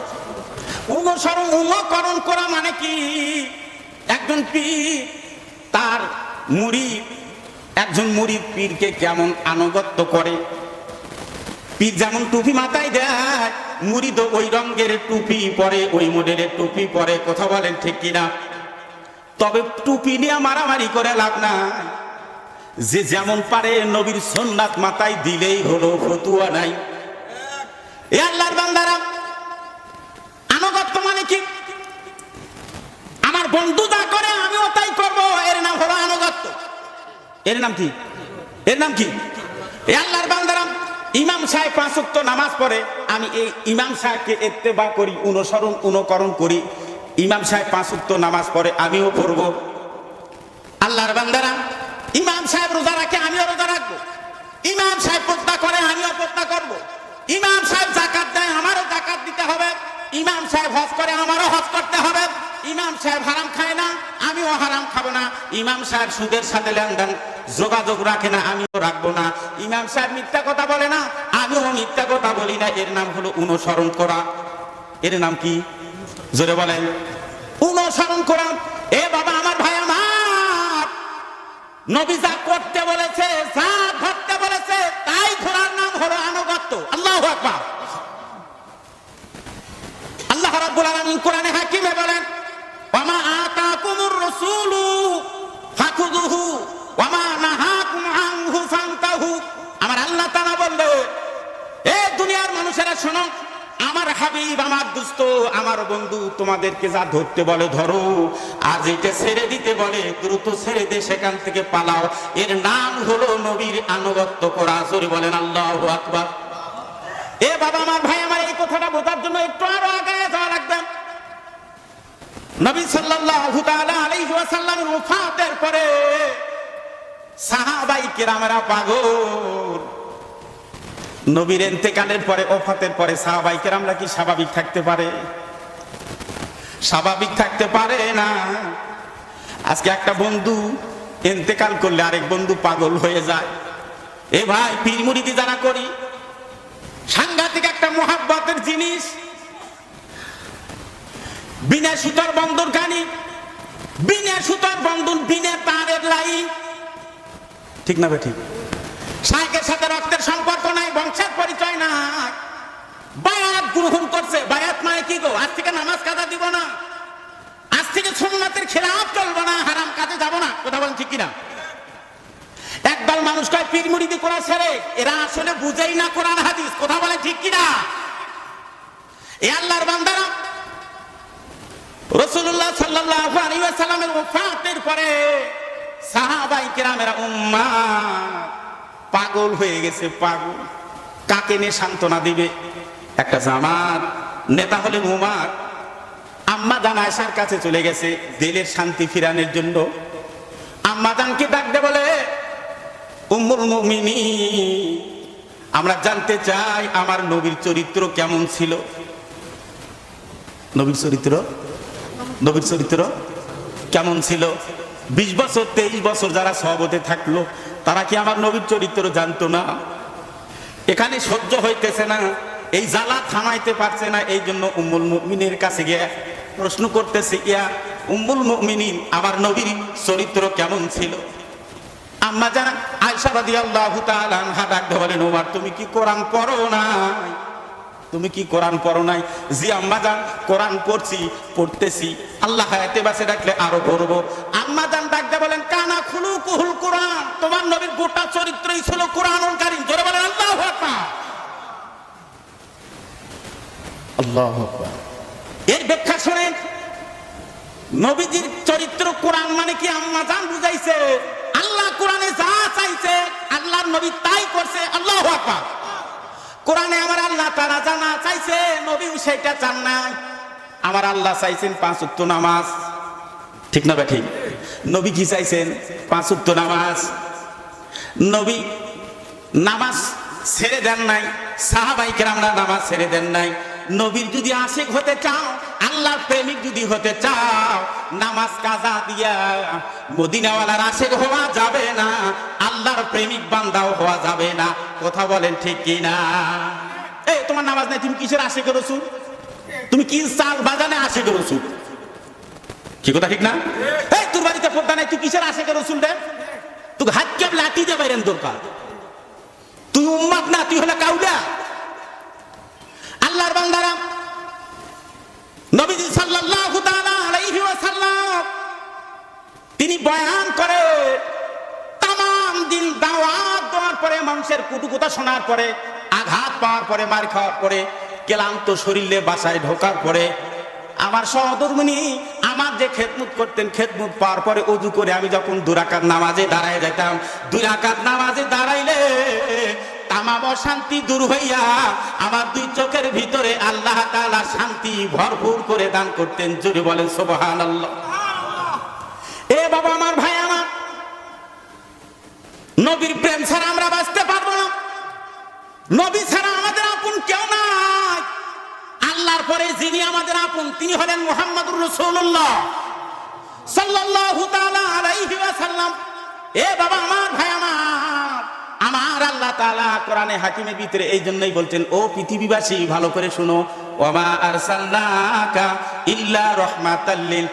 অনুসরণ, অনুকরণ করা মানে কি? একজন পীর তার মুরিদ, একজন মুরিদ পীরকে কেমন আনুগত্য করে। পীর যেমন টুপি মাথায় দেয়, মুরিদ ওই রঙের টুপি পরে, ওই মডেলের টুপি পরে। কথা বলেন ঠিক কিনা? তবে টুপি নিয়ে মারামারি করে লাভ নাই। যে যেমন পারে নবীর সুন্নাত মাথায় দিলেই হলো, ফতুয়া নাই। এ আল্লাহর বান্দারা, আনুগত্য মানে কি? আমার বন্ধু যা করে আমিও তাই করবো, এর নাম হলো আনুগত্য। এর নাম কি? এর নাম কি? এ আল্লাহর বান্দারা, ইমাম সাহেব 5 ওয়াক্ত নামাজ পড়ে, আমি এই ইমাম সাহেবকে ইত্তেবা করি, অনুকরণ করি। ইমাম সাহেব 5 ওয়াক্ত নামাজ পড়ে, আমিও পড়ব। আল্লাহর বান্দারা, ইমাম সাহেব রোজা রাখে, আমিও রোজা রাখবো। ইমাম সাহেব পর্দা করে, আমিও পর্দা করব। ইমাম সাহেব যাকাত দেয়, আমারও যাকাত দিতে হবে। ইমাম সাহেব হজ করে, আমারও হজ করতে হবে। ইমাম সাহেব হারাম খায় না, আমিও হারাম খাবো না। ইমাম সাহেব সুদের সাথে লেনদেন যোগাযোগ রাখে না, আমিও রাখবো না। ইমাম সাহেব মিথ্যা কথা বলে না, আমিও মিথ্যা কথা বলি না। এর নাম হলো অনুসরণ করা। এর নাম কি? জোরে বলেন। অনুসরণ করা। এ বাবা, আমার ভাই আমার, নবী যা করতে বলেছে, যা ধরতে বলেছে, তাই ধরার নাম হলো আনুগত্য। আল্লাহু আকবার। আল্লাহ রাব্বুল আলামিন কোরআনে হাকিমে বলেন, ওয়ামা আতাকুমুর রাসূলু ফাখুযুহু ওয়ামা নাহাকুম আনহু ফান্তাহু। আমার আল্লাহ তাআলা বলল, এ দুনিয়ার মানুষেরা শোনো, আমার হাবিব, আমার দোস্ত, আমার বন্ধু তোমাদেরকে যা ধরতে বলে ধরো, আর যেটা ছেড়ে দিতে বলে দ্রুত ছেড়ে দিয়ে সেখান থেকে পালাও। এর নাম হলো নবীর আনুগত্য করা। জোরে বলেন আল্লাহু আকবার। এ বাবা, আমার ভাই আমার, এই কথাটা বোঝার জন্য একটু আরো আগে যাওয়া লাগবে। নবী সাল্লাল্লাহু তাআলা আলাইহি ওয়াসাল্লামের ওফাতের পরে সাহাবায়ে কেরামেরা পাগল। নবীর ইন্তেকালের পরে, ওফাতের পরে সাহাবায়ে কেরামরা কি স্বাভাবিক থাকতে পারে? স্বাভাবিক থাকতে পারে না। আজকে একটা বন্ধু ইন্তেকাল করলে আরেক বন্ধু পাগল হয়ে যায়। এ ভাই, পীর মুরিদি যারা করি, সাংঘাতিক একটা মোহাব্বতের জিনিস। বিনা সুতার বন্ধন কানি, বিনা সুতার বন্ধন, বিনা তারের লাইন। ঠিক না ভাই? ঠিক। শায়েখের সাথে রক্তের সম্পর্ক নাই, বংশের পরিচয় নাই। বায়াত গ্রহণ করছে। বায়াত মানে কি গো? আজ থেকে নামাজ কাজা দিব না, আজ থেকে সুন্নাতের খেলাফ চলবো না, হারাম কাজে যাব না। কথা বলেন ঠিক কিনা? একদল মানুষ কয় পীর মুরিদি করা ছেড়ে, এরা আসলে বুঝেই না কোরআন হাদিস। কথা বলেন ঠিক কিনা? এ আল্লাহর বান্দারা, রাসূলুল্লাহ সাল্লাল্লাহু আলাইহি ওয়াসাল্লামের ওফাতের পরে সাহাবায়ে কেরামেরা উম্মাহ পাগল হয়ে গেছে। পাগল। কাকে নিয়ে সান্ত্বনা দিবে? একটা জামাত নেতা হলেন উমর। আম্মা জান আয়েশার কাছে চলে গেছে দিলের শান্তি ফিরানোর জন্য। আম্মা জানকে ডাকতে বলে, উম্মুল মুমিনিন, আমরা জানতে চাই আমার নবীর চরিত্র কেমন ছিল। নবীর চরিত্র কেমন ছিল? 20 বছর 23 বছর যারা সহবতে থাকলো, তারা কি আমার নবীর চরিত্র জানতো না? এখানে সহ্য হইতেছে না, এই জ্বালা থামাইতে পারছে না। এই জন্য উম্মুল মুমিনের কাছে গিয়ে প্রশ্ন করতেছে, ইয়া উম্মুল মুমিনিন, আমার নবীর চরিত্র কেমন ছিল? আম্মা জান আয়েশা রাদিয়াল্লাহু তাআলা আনহা ডাকতে বলেন, ওমর, তুমি কি কোরআন পড়ো নাই? তুমি কি কোরআন পড়ো নাই? জি আম্মা জান, কোরআন পড়তেছি। আল্লাহ হায়াতে বাঁচে রাখলে আরো পড়বো। আম্মা জান ডাকতে বলেন, কানা খুলুকুহুল কোরআন, তোমার নবীর গোটা চরিত্রই ছিল কোরআনুল কারীম। জোরে বলেন আল্লাহু আকবার। আল্লাহু আকবার। এর ব্যাখ্যা শুনেন। নবীজির চরিত্র কোরআন মানে কি আম্মা জান বুঝাইছে? আল্লাহ কোরআনে যা চাইছে আল্লাহর নবী তাই করছে। আল্লাহু আকবার। কোরআনে আমার আল্লাহ তাআলা জানা চাইছে, নবীও সেটা চান নাই। আমার আল্লাহ চাইছেন 5 ওয়াক্ত নামাজ। ঠিক না ঠিক? নবী কি চাইছেন? 5 ওয়াক্ত নামাজ। নবী নামাজ ছেড়ে দেন নাই, সাহাবায়ে কেরামরা নামাজ ছেড়ে দেন নাই। নবীর যদি আশিক হতে চাও, আল্লাহর প্রেমিক যদি হতে চাও, নামাজ কাজা দিয়া মদিনাওয়ালার আশিক হওয়া যাবে না, আল্লাহর প্রেমিক বান্দাও হওয়া যাবে না। কথা বলেন ঠিক কি না? এই তোমার নামাজ নাই, তুমি কিসের আশিক রাসূল? তুমি কি চাল বাজানে আশিক রাসূল? কি কথা ঠিক না? এই তোর বাড়িতে পর্দা নাই, তুই কিসের আশিক রাসূল রে? তুই হাত কেবল লাঠি দিয়ে বাইরেন দরকার। তুই উম্মত না, তুই হলো কাউলা। আল্লাহর বান্দারা, নবীজি সাল্লাল্লাহু তাআলা আলাইহি ওয়াসাল্লাম তিনি বয়ান করে, তামাম দিন দাওয়াত দেওয়ার পরে, মানুষের কুটুকুটা শোনার পরে, আঘাত পাওয়ার পরে, মার খাওয়ার পরে, ক্লান্ত শরীরে বাসায় ঢোকার পরে, আমার সহধর্মিনী আমার যে খেদমত করতেন, খেদমত পাওয়ার পরে ওযু করে আমি যখন 2 রাকাত নামাজে দাঁড়ায় যেতাম, 2 রাকাত নামাজে দাঁড়াইলে আমার অশান্তি দূর হইয়া আমার দুই চোখের ভিতরে আল্লাহ তাআলা শান্তি ভরপুর করে দান করতেন। জোরে বলেন সুবহানাল্লাহ। এ বাবা আমার, ভাই আমার, নবীর প্রেম ছাড়া আমরা বাঁচতে পারবো না। নবী ছাড়া আমাদের আপন কেউ নাই। আল্লাহর পরে যিনি আমাদের আপন তিনি হলেন মুহাম্মদুর রাসূলুল্লাহ সাল্লাল্লাহু তাআলা আলাইহি ওয়াসাল্লাম। এ বাবা আমার, ভাই আমার আল্লাহ তাআলা কোরআনে হাকিমের ভিতরে এই জন্যই বলছেন, ও পৃথিবীবাসী ভালো করে শুনো, ওয়া আরসালনাকা ইল্লা রাহমাতাল লিল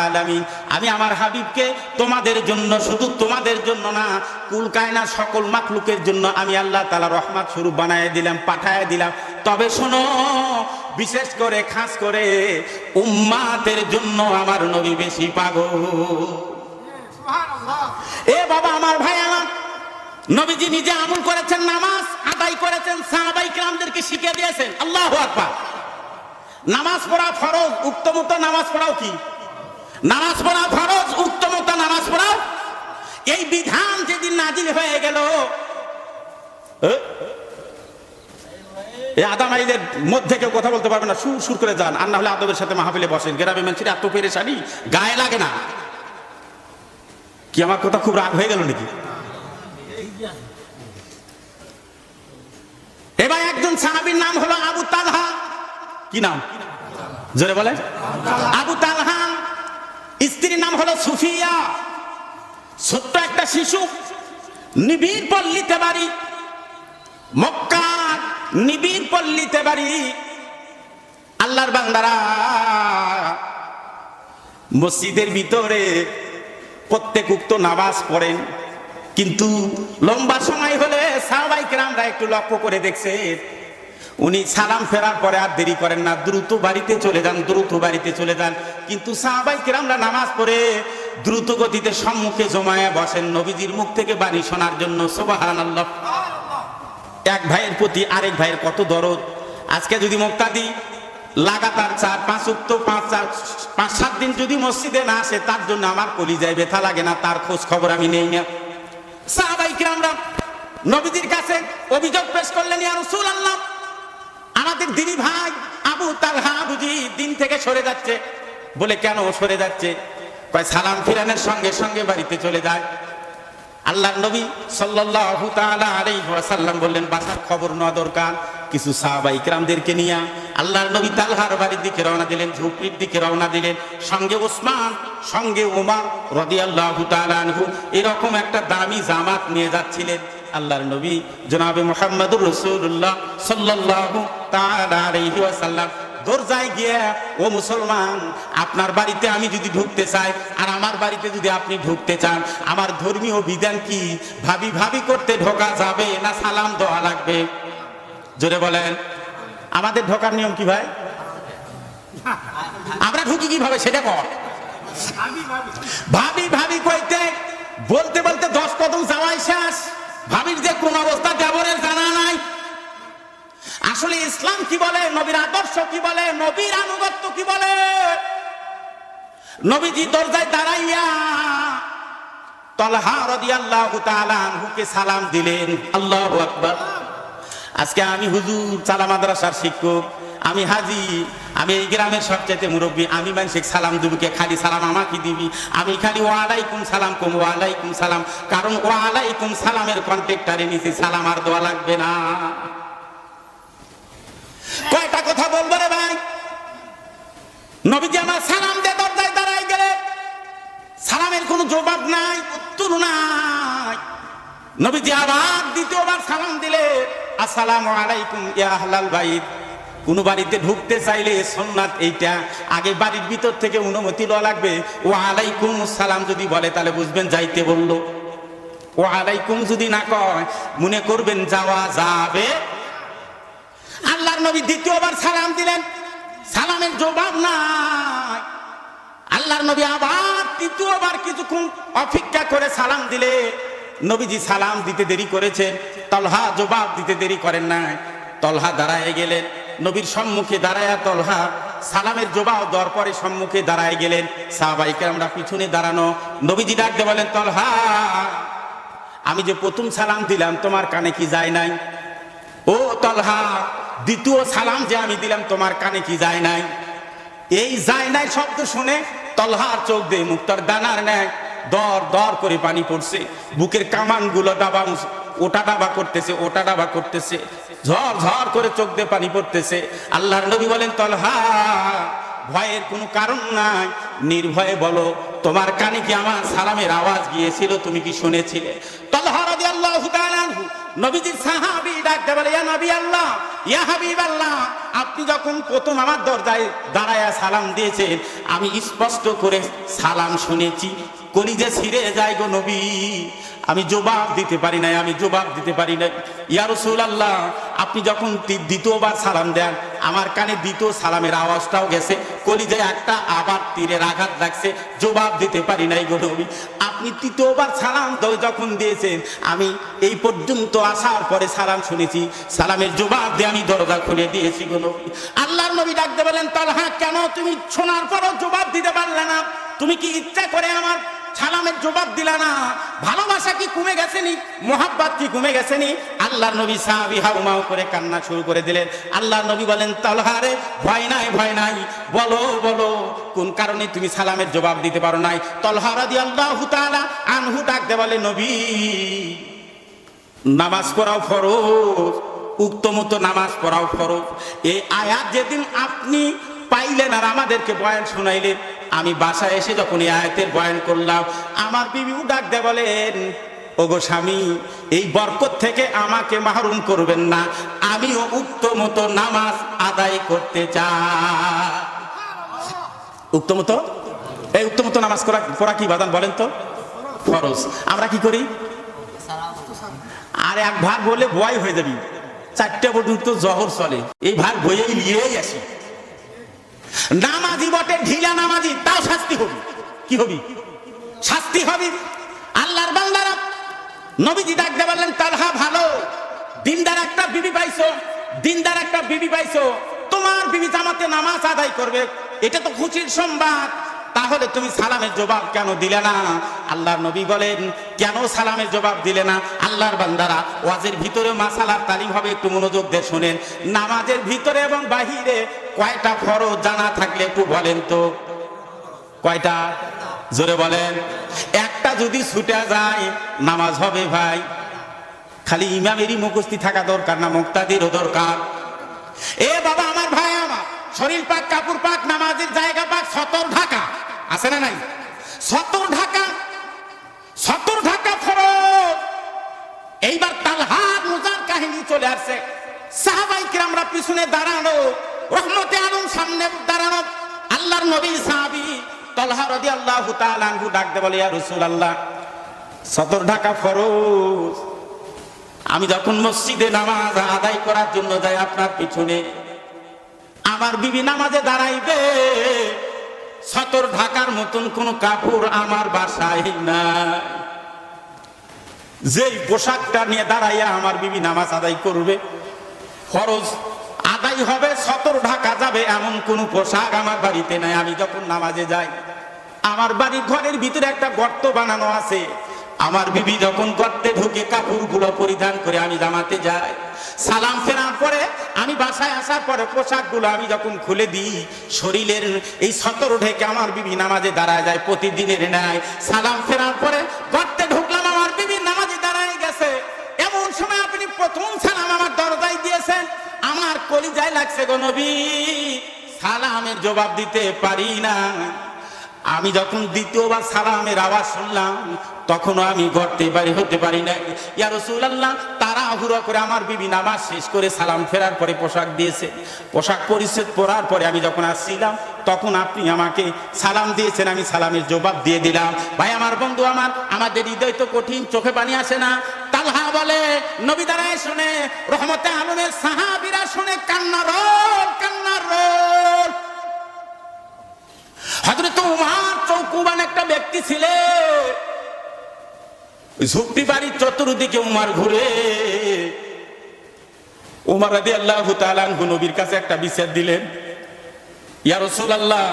আলামিন। আমি আমার হাবিবকে তোমাদের জন্য, শুধু তোমাদের জন্য না, কুল কায়নাত সকল মাখলুকের জন্য আমি আল্লাহ তাআলা রহমত স্বরূপ বানায় দিলাম, পাঠায় দিলাম। তবে শোনো, বিশেষ করে খাস করে উম্মাতের জন্য আমার নবী বেশি পাগল। এ বাবা আমার, ভাই আমার, নবীজি নিজে আমল করেছেন, নামাজ আদায় করেছেন, সাহাবায়ে কিরামদেরকে শিখিয়ে দিয়েছেন। আল্লাহু আকবার। নামাজ পড়া ফরজ, উক্তমত নামাজ পড়াও কি? নামাজ পড়া ফরজ, উক্তমত নামাজ পড়াও। এই বিধান যেদিন নাজিল হয়ে গেল, এই আদামাইদের মধ্যে কেউ কথা বলতে পারবে না, সুর সুর করে যান, আর না হলে আদবের সাথে মাহফিলে বসেন। গ্রামে মানুষের এত পেরেশানি, গায়ে লাগে না। কি আমার কথা খুব রাগ হয়ে গেল নাকি? এবার একজন সাহাবীর নাম হলো আবু তালহা। কি নাম? জোরে বলেন। আবু তালহা। স্ত্রীর নাম হলো সুফিয়া। ছোট্ট একটা শিশু, নিবিড় পল্লীতে বাড়ি, মক্কার নিবিড় পল্লীতে বাড়ি। আল্লাহর বান্দারা মসজিদের ভিতরে প্রত্যেক উক্ত নামাজ পড়েন, কিন্তু লম্বা সময় হলে সাহাবায়ে কেরামরা একটু লক্ষ্য করে দেখছে উনি সালাম ফেরার পরে আর দেরি করেন না, দ্রুত বাড়িতে চলে যান, দ্রুত বাড়িতে চলে যান। কিন্তু সাহাবায়ে কেরামরা নামাজ পড়ে দ্রুত গতিতে সম্মুখে জমায়ে বসেন নবীজির মুখ থেকে বাণী শোনার জন্য। সুবহানাল্লাহ। এক ভাইয়ের প্রতি আরেক ভাইয়ের কত দরদ। আজকে যদি মুক্তাদি লাগাতার 4-5 উক্ত 5-7 দিন যদি মসজিদে না আসে, তার জন্য আমার কলিজায় ব্যথা লাগে না, তার খোঁজ খবর আমি নেই না। সাহাবায়ে কিরামরা নবীজির কাছে অভিযোগ পেশ করলেন, ইয়া রাসূলুল্লাহ, আমাদের দিনী ভাই আবু তালহা বুঝি দিন থেকে সরে যাচ্ছে। বলে কেন সরে যাচ্ছে? কয় সালাম ফিরানোর সঙ্গে সঙ্গে বাড়িতে চলে যায়। আল্লাহর নবী সাল্লাল্লাহু তাআলা আলাইহি ওয়াসাল্লাম বললেন, বাসার খবর নেওয়া দরকার। কিছু সাহাবায়ে কিরামদেরকে নিয়ে আল্লাহর নবী তালহার বাড়ির দিকে রওনা দিলেন, ঝুপড়ির দিকে রওনা দিলেন। সঙ্গে ওসমান, সঙ্গে ওমর রাদিয়াল্লাহু তাআলা আনহু, এরকম একটা দামি জামাত নিয়ে যাচ্ছিলেন। আল্লাহর নবী জনাবে মুহাম্মদুর রাসূলুল্লাহ সাল্লাল্লাহু তাআলা আলাইহি ওয়াসাল্লাম দরজায় গিয়ে, ও মুসলমান, আপনার বাড়িতে আমি যদি ঢুকতে চাই আর আমার বাড়িতে যদি আপনি ঢুকতে চান, আমার ধর্মীয় বিধান কি? ভাবি ভাবি করতে ঢোকা যাবে না সালাম দেওয়া লাগবে? জোরে বলেন। আমাদের ঢোকার নিয়ম কি ভাই? আমরা ঢুকি কিভাবে সেটা কর। ভাবি ভাবি কইতে বলতে বলতে 10 কদম যাওয়াই শেষ। ভাবির যে কোন অবস্থা দেবরের জানা নাই। আসলে ইসলাম কি বলে, নবীর আদর্শ কি বলে, নবীর আনুগত্য কি বলে? নবীজি দরজায় দাঁড়াইয়া তালহা রাদিয়াল্লাহু তাআলা আনহুকে সালাম দিলেন। আল্লাহু আকবার। আজকে আমি হুজুর চালা মাদ্রাসার শিক্ষক, আমি হাজি, আমি এই গ্রামের সবচেয়ে মুরব্বী, আমি মানুষকে সালাম দিব কে? খালি সালাম আমাকে দিবি? আমি খালি ওয়ালাইকুম সালাম কম, ওয়ালাইকুম সালাম। কারণ ওয়ালাইকুম সালামের কন্টেক্টারে নিচে সালাম আর দেওয়া লাগবে না। কয়টা কথা বলবো রে ভাই? নবীজি আমার সালাম দিয়ে দরজায় দাঁড়ায় গেলে সালামের কোনো জবাব নাই, উত্তর নাই। নবীজি আবার দ্বিতীয়বার সালাম দিলে, আসসালামু আলাইকুম ইয়া আহলাল বাইত। কোন বাড়িতে ঢুকতে চাইলে সুন্নাত এইটা, আগে বাড়ির ভিতর থেকে অনুমতি লওয়া লাগবে। ওয়া আলাইকুম সালাম যদি বলে তাহলে বুঝবেন যাইতে বললো। ওয়া আলাইকুম যদি না কয় মনে করবেন যাওয়া যাবে। আল্লাহর নবী দ্বিতীয়বার সালাম দিলেন, সালামের জবাব নাই। আল্লাহর নবী আবার তৃতীয়বার কিছুক্ষণ অপেক্ষা করে সালাম দিলে, নবীজি সালাম দিতে দেরি করেছেন, তালহা জবাব দিতে দেরি করেন নাই। তালহা দাঁড়ায় গেলেন নবীর সম্মুখে, দাঁড়ায়া তালহা সালামের জবাব দেওয়ার পরে সম্মুখে দাঁড়ায় গেলেন। সাহাবায়ে কেরামরা পিছনে দাঁড়ানো। নবীজি ডাকতে বলেন, তালহা, আমি যে প্রথম সালাম দিলাম তোমার কানে কি যায় নাই? ও তলহা, দ্বিতীয় সালাম যে আমি দিলাম তোমার কানে কি যায় নাই? এই যায় নাই শব্দ শুনে তলহার চোখ দিয়ে মুক্তার দানার নেয় দর দর করে পানি পড়ছে। বুকের কামান গুলো ডাবা ওটা ডাবা করতেছে, ওটা ডাবা করতেছে, ঝড় ঝড় করে চোখ দিয়ে পানি পড়তেছে। আল্লাহর নবী বলেন, তলহা ভয়ের কোনো কারণ নাই, নির্ভয়ে বলো তোমার কানে কি আমার সালামের আওয়াজ গিয়েছিল, তুমি কি শুনেছিলে? তলহা রাদিয়াল্লাহু তাআলা আনহু নবীজির সাহাবী ডাকতে বলে, ইয়া নবী আল্লাহ, ইয়া হাবিব আল্লাহ, আপনি যখন প্রথম আমার দরজায় দাঁড়ায়া সালাম দিয়েছেন আমি স্পষ্ট করে সালাম শুনেছি, কলিজা ছিঁড়ে যায় গো নবী, আমি জবাব দিতে পারি নাই, আমি জবাব দিতে পারি নাই। ইয়া রাসূলুল্লাহ, আপনি যখন দ্বিতীয়বার সালাম দেন আমার কানে দ্বিতীয় সালামের আওয়াজটাও গেছে, কলিজায় একটা আবার তীরের আঘাত লাগছে, জবাব দিতে পারি নাই গো নবী। আপনি তৃতীয়বার সালাম যখন দিয়েছেন আমি এই পর্যন্ত আসার পরে সালাম শুনেছি, সালামের জবাব দিয়ে আমি দরজা খুলে দিয়েছি গো নবী। আল্লাহর নবী ডাকতে বলেন, তালহা কেন তুমি শোনার পরও জবাব দিতে পারলে না? তুমি কি ইচ্ছা করে আমার সালামের জবাব দিলা না? ভালোবাসা কি কমে গেছেনি? মোহাব্বত কি কমে গেছেনি? আল্লাহর নবী সাহাবী হাউমাউ করে কান্না শুরু করে দিলেন। আল্লাহর নবী বলেন, তালহা রে ভয় নাই, ভয় নাই, বলো বলো কোন কারণে তুমি সালামের জবাব দিতে পারো নাই? তালহা রাদিয়াল্লাহু তাআলা আনহু ডাকতে বলে, নবী নামাজ পড়াও ফরজ, উক্ত মতো নামাজ পড়াও ফরজ। এই আয়াত যেদিন আপনি পাইলেন আর আমাদেরকে বয়ান শোনাইলেন, আমি বাসায় এসে যখন এই আয়াতের বয়ান করলাম আমার বিবিও ডাক দিয়ে বলেন, ওগো স্বামী, এই বরকত থেকে আমাকে মাহরুম করবেন না, আমিও উক্ত মতো নামাজ আদায় করতে চাই। উক্ত মতো, এই উক্ত মতো নামাজ পড়া কি বাদান বলেন তো? ফরজ। আমরা কি করি? আর এক ভাগ বলে ভয় হয়ে যাবি, 4টা পর্যন্ত জহর চলে, এই ভাগ বইয়েই নিয়েই আসি। নামাজি বটে, ঢিলা নামাজি, তাও শাস্তি হবি। কি হবি? শাস্তি হবি। আল্লাহর বান্দারা নবীজি ডাকতে বললেন, তালহা ভালো, দিনদার একটা বিবি পাইছো, দিনদার একটা বিবি পাইছো, তোমার বিবি জামাতে নামাজ আদায় করবে, এটা তো খুশির সংবাদ, তাহলে তুমি সালামের জবাব কেন দিলে না? আল্লাহর নবী বলেন, কেন সালামের জবাব দিলে না? আল্লাহর বান্দারা, ওয়াজের ভিতরে মাসালার তালিম হবে, একটু মনোযোগ দিয়ে শুনেন। নামাজের ভিতরে এবং বাহিরে কয়টা ফরজ জানা থাকলে একটু বলেন তো, কয়টা? জোরে বলেন। একটা যদি ছুটে যায় নামাজ হবে ভাই? খালি ইমামেরই মুখস্থি থাকা দরকার না, মুক্তাদিরও দরকার। এ বাবা আমার, ভাই আমার, শরীর পাক, কাপড় পাক, নামাজের জায়গা পাক, সতর ঢাকা আছে না নাই? সতর ঢাকা, সতর ঢাকা ফরজ। এইবার তালহার মুজার কাহিনী চলে আসছে। সাহাবায়ে কিরামরা পিছনে দাঁড়ানো, রহমতে আলম সামনে দাঁড়ানো। আল্লাহর নবী সাহাবী তালহা রাদিয়াল্লাহু তাআলা আনহু ডাকতে বলে, ইয়া রাসূলুল্লাহ, সতর ঢাকা ফরজ। আমি যখন মসজিদে নামাজ আদায় করার জন্য যাই আপনার পিছনে, আমার বিবি নামাজে দাঁড়াইবে, সতর ঢাকার মতন কোন কাপড় আমার বাসায় নাই। যেই পোশাকটা নিয়ে দাঁড়াইয়া আমার বিবি নামাজ আদায় করবে, ফরজ আদায় হবে, সতর ঢাকা যাবে, এমন কোন পোশাক আমার বাড়িতে নাই। আমি যখন নামাজে যাই, আমার বাড়ির ঘরের ভিতরে একটা গর্ত বানানো আছে, আমার বিবি যখন গর্তে ঢুকে কাপড়গুলো পরিধান করে আমি জামাতে যাই, সালাম ফেরার পরে আমি বাসায় আসার পরে পোশাকগুলো আমি যখন খুলে দিই, শরীরের এই সতর ঢেকে আমার বিবি নামাজে দাঁড়ায় যায় প্রতিদিনের ন্যায়। সালাম ফেরার পরে গর্তে ঢুকলাম, আমার বিবি নামাজে দাঁড়ায় গেছে। এমন সময় আপনি প্রথম সালাম আমার দরজায় দিয়েছেন, আমার কলিজায় লাগছে গো নবী, সালামের জবাব দিতে পারি না। আমি যখন দ্বিতীয়বার সালামের আওয়াজ শুনলাম, তখনও আমি গর্তে বাড়ি হতে পারি না। ইয়া রাসূলুল্লাহ, তাড়াহুড়ো করে আমার বিবি নামাজ শেষ করে সালাম ফেরার পরে পোশাক দিয়েছে। পোশাক পরিচ্ছদ পরার পরে আমি যখন আসছিলাম, তখন আপনি আমাকে সালাম দিয়েছেন, আমি সালামের জবাব দিয়ে দিলাম। ভাই আমার, বন্ধু আমার, আমাদের হৃদয় তো কঠিন, চোখে পানি আসে না। তালহা বলে, নবী দাঁড়ায় শুনে, রহমতে আলমের সাহাবীরা শুনে কান্না রোল, কান্না রোল। হযরত উমর চৌকুবান একটা ব্যক্তি ছিলেন, ঝুপড়ি বাড়ির চতুর্দিকে উমর ঘুরে। উমর রাদিয়াল্লাহু তাআলা আনহু নবীর কাছে একটা বিচার দিলেন, ইয়া রাসূলুল্লাহ,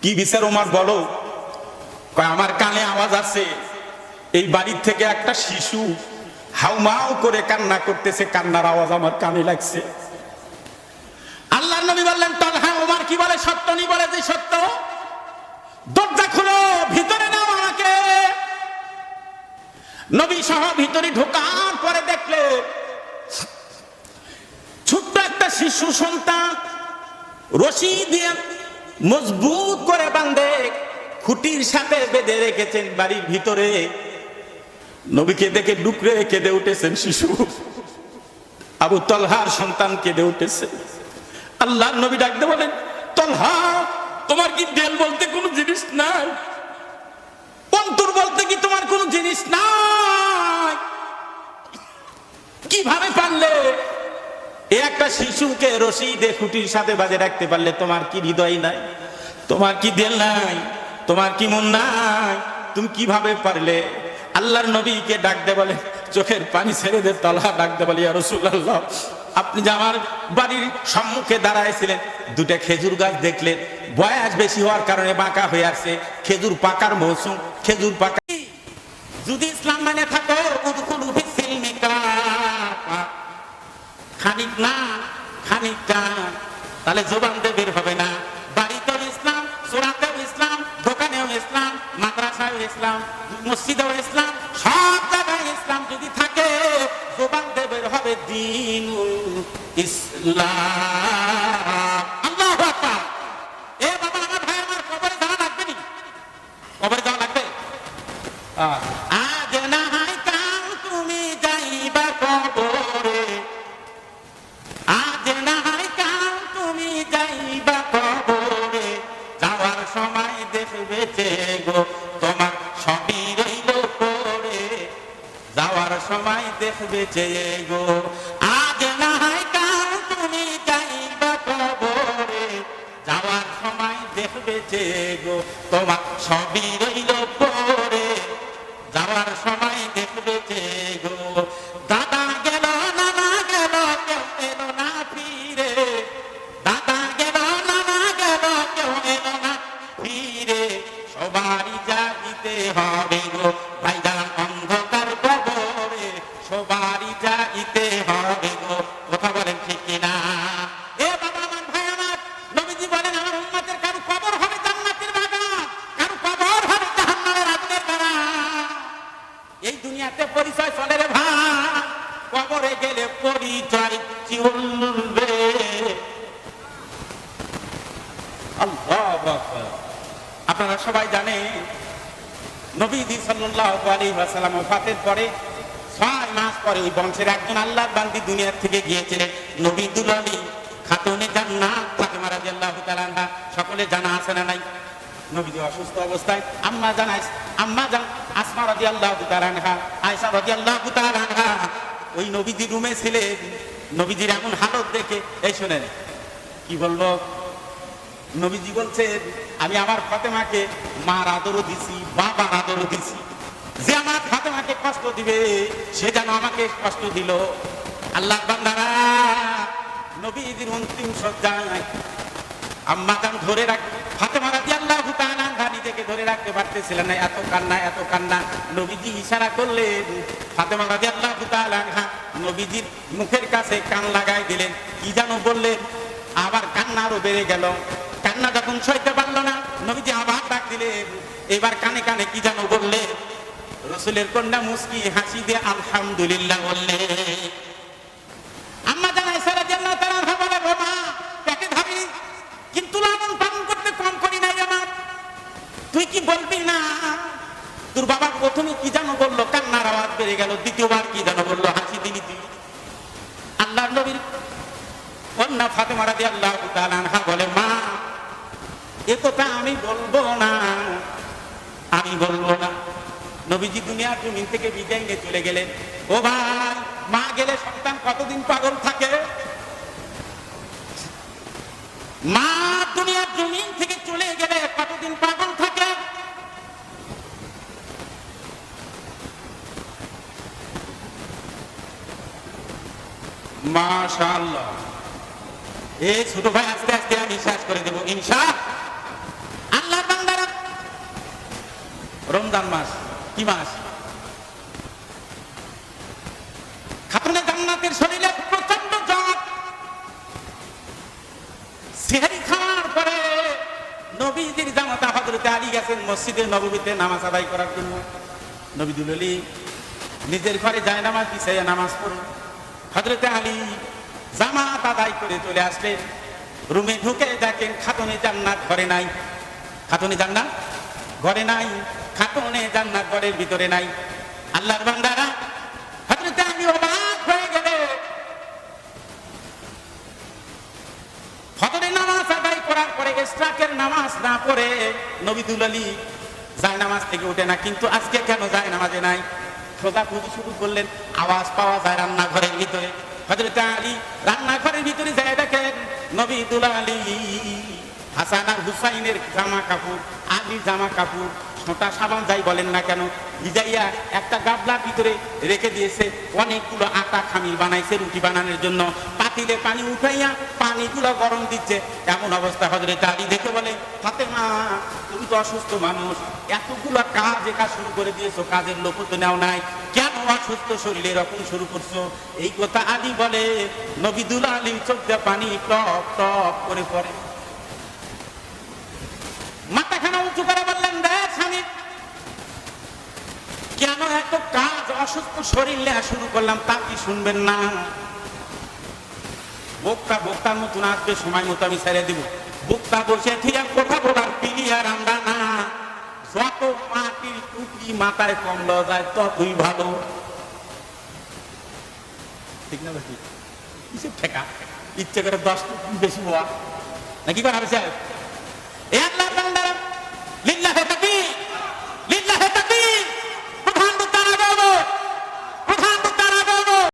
কি বিচার উমর বলো? কয়, আমার কানে আওয়াজ আছে, এই বাড়ির থেকে একটা শিশু হাউমাউ করে কান্না করতেছে, কান্নার আওয়াজ আমার কানে লাগছে। আল্লাহর নবী বললেন, তালহা ওমর কি বলে সত্য নি? বলে যে সত্য। দরজা খুলো, ভিতরে নাও আমাকে। নবী সহ ভিতরে ঢোকার পরে দেখলে ছোট্ট একটা শিশু সন্তান রশি দিয়ে মজবুত করে বাঁধে খুঁটির সাথে বেঁধে রেখেছেন বাড়ির ভিতরে। নবীকে দেখে ডুকরে কেঁদে উঠেছেন শিশু। আবু তালহার সন্তান কেঁদে উঠেছে। আল্লাহর নবী ডাকতে বলেন, তালহা তোমার কি দিল বলতে কোনো জিনিস নাই? অন্তর বলতে কি তোমার কোনো জিনিস নাই? কিভাবে পারলে একটা শিশুকে রশি দিয়ে খুঁটির সাথে বাঁধে রাখতে পারলে? তোমার কি হৃদয় নাই? তোমার কি দিল নাই? তোমার কি মন নাই? তুমি কিভাবে পারলে? আল্লাহর নবীকে ডাকতে বলে, চোখের পানি ছেড়ে দে। তালহা ডাকতে বলে, ইয়া রাসূলুল্লাহ, আপনি যে আমার বাড়ির সম্মুখে দাঁড়াইছিলেন, দুটা খেজুর গাছ দেখলেন, বয়স বেশি হওয়ার কারণে বাঁকা হয়ে আসছে, খেজুর পাকার মৌসুম, খেজুর পাকা। যদি ইসলাম মানে থাকো, উদখুলু ফিস সিলমি কাফা, খানিক না খানিকটা, তাহলে জবান দিয়ে বের হবে না। বাড়িতেও ইসলাম, সুরাতেও ইসলাম, দোকানেও ইসলাম, মাদ্রাসায়ও ইসলাম, মসজিদেও ইসলাম, সব জায়গায় ইসলাম যদি থাকে, জবান দিয়ে বের হবে দ্বীনুল ইসলাম। আল্লাহু আকবার। এ বাবা, আমার ভাই, আমার কবরে যাওয়া লাগবে নি? কবরে যাওয়া লাগবে? আজ না হয় কাল তুমি যাইবা কবরে, আজ না হয় কাল তুমি যাইবা কবরে, যাওয়ার সময় দেখবে যে গো তোমার সবই রইল পড়ে, যাওয়ার সময় দেখবে যে গো। আজ না হয় কাল তুমি যাইবা কবরে, যাওয়ার সময় দেখবে যে গো তোমার সবই রইল পড়ে, যাওয়ার সময় দেখবে যে গো। দাদা গেল, নানা গেল, কেউ এলো না ফিরে, দাদা গেল, নানা গেল, কেউ এলো না ফিরে, সবারই যাইতে হবে গো ভাইজান অন্ধকার কবরে, সবারই যাইতে হবে গো। কথা বলেন ঠিক কিনা? এ বাবা, আমার ভাই, আমার নবীজি বলেন, আমার উম্মতের কারো কবর হবে জান্নাতের বাগান, কারো কবর হবে জাহান্নামের আগুনের বাগান। এই দুনিয়াতে পরিচয় চলে রে ভাই, কবরে গেলে পরিচয় চলবে। আল্লাহু আকবার। আপনারা সবাই জানেন, নবীজি সাল্লাল্লাহু আলাইহি ওয়াসাল্লাম ওফাতের পরে 6 মাস পরে ওই বংশের একজন আল্লাহর বান্দী দুনিয়া থেকে গিয়েছিলেন, নবী দুলালী খাতুনে জান্নাত ফাতেমা রাদিয়াল্লাহু তাআলা আনহা। সকলে জানা আছে না নাই? নবীজি অসুস্থ অবস্থায় আম্মা জান আসমা রাদিয়াল্লাহু তাআলা আনহা, আয়েশা রাদিয়াল্লাহু তাআলা আনহা ওই নবীজির রুমে ছিলেন। নবীজির এমন হালত দেখে, এই শুনেন কি বলবো, নবীজি বলছেন, আমি আমার ফাতেমাকে মার আদরও দিছি, বাবার আদরও দিছি, যে আমার ফাতেমাকে কষ্ট দিবে সে যেন আমাকে কষ্ট দিল। আল্লাহর বান্দারা, নবীজির অন্তিম সজ্জায় আম্মা জান ধরে রাখ, ফাতেমা রাদিয়াল্লাহু তাআলা আনহা নিজেকে ধরে রাখতে পারতেছিলেন না, এত কান্না, এত কান্না। নবীজি ইশারা করলেন, ফাতেমা রাদিয়াল্লাহু তাআলা আনহা নবীজির মুখের কাছে কান লাগাই দিলেন, কি যেন বললেন, আবার কান্না আরো বেড়ে গেল। কান্না যখন সইতে পারলো না, নবীজি আবার ডাক দিলেন, এবার কানে কানে কি যেন বললেন। রাসূলের কন্যা মুস্কি হাসি দিয়ে আলহামদুলিল্লাহ বললে। আম্মা জান আয়েশা রাদিয়াল্লাহু তাআলা আনহা বলে, বাবা পেটে ধরি কিন্তু লালন পালন করতে কম করি নাই আমার, তুই কি বলবি না? তোর বাবা প্রথমে কি যেন বললো, কান্নার আওয়াজ বেড়ে গেল, দ্বিতীয়বার কি যেন বললো, হাসি দিলি তুই। আল্লাহর নবীর কন্যা ফাতেমা রাদিয়াল্লাহু তাআলা আনহা বলে, মা এ কথা আমি বলবো না, আমি বলবো না। নবীজি দুনিয়ার জমিন থেকে বিদায় নিয়ে চলে গেলেন। ও ভাই, মা গেলে সন্তান কতদিন পাগল থাকে? মা দুনিয়ার জমিন থেকে চলে গেলে কতদিন পাগল থাকে? মাশাআল্লাহ। এই ছোট ভাই, আস্তে আস্তে আমি শেষ করে দেবো ইনশাআল্লাহ। বান্দারা, রমজান মাস কি মাস? নবীজির শরীরে প্রচন্ড জ্বর। সেহরি খাওয়ার পরে নবীজির জামাতা হযরত আলী গেছেন মসজিদে নববীতে নামাজ আদায় করার জন্য। নবী দুলালী নিজের ঘরে যায় নামাজ বিছাইয়া নামাজ পড়ে। হযরত আলী জামাত আদায় করে চলে আসলেন। রুমে ঢুকে দেখেন খাতুনে জান্নাত ঘরে নাই। খাতুনে জান্নাত ঘরে নাই। খাতুনে জান্নাত ঘরের ভিতরে নাই। আল্লাহর বান্দারা হযরত আলী অবাক হয়ে গেল। ফজরের নামাজ আদায় করার পরে ইশরাকের নামাজ না পড়ে নবী দুলালী যায় নামাজ থেকে উঠে না। কিন্তু আজকে কেন যায় নামাজে নাই? খোঁজাখুঁজি শুরু করলেন, আওয়াজ পাওয়া যায় রান্নাঘরের ভিতরে। হযরত আলী রান্নাঘরের ভিতরে যায় দেখেন নবী দুলালী হাসান আর হুসাইনের জামা কাপড়, আলীর জামা কাপড়, ছোটা সাবান যাই বলেন না কেন, ভিজাইয়া একটা গাবলার ভিতরে রেখে দিয়েছে। অনেকগুলো আটা খামির বানাইছে রুটি বানানোর জন্য। পাতিলে পানি উঠাইয়া পানিগুলো গরম দিচ্ছে। এমন অবস্থা হযরত আলী দেখে বলে, ফাতেমা তুমি তো অসুস্থ মানুষ, এতগুলো কাজ একা শুরু করে দিয়েছো, কাজের লোক তো নেও নাই, কেন অসুস্থ শরীরে এরকম শুরু করছো? এই কথা আলী বলে, নবী দুলালী চোখ দিয়ে পানি টপ টপ করে পড়ে। মাথাখানা উঁচু করে বললেন, দেখ স্বামী, কেন এত কাজ অসুস্থ শরীর নিয়ে শুরু করলাম, তা কি শুনবেন না? বক্তার মতন আসবে, সময় মতো আমি ছেড়ে দিব। বক্তা বসে ঠিক কথা বলার পিলিয়ার আমরা না। যত মাটির টুকরি মাথায় কমল যায় ততই ভালো, ঠিক না? বেশি কিসের ঠেকা, ইচ্ছে করে 10 টুকরি বেশি হওয়া নাকি করা হয়েছে?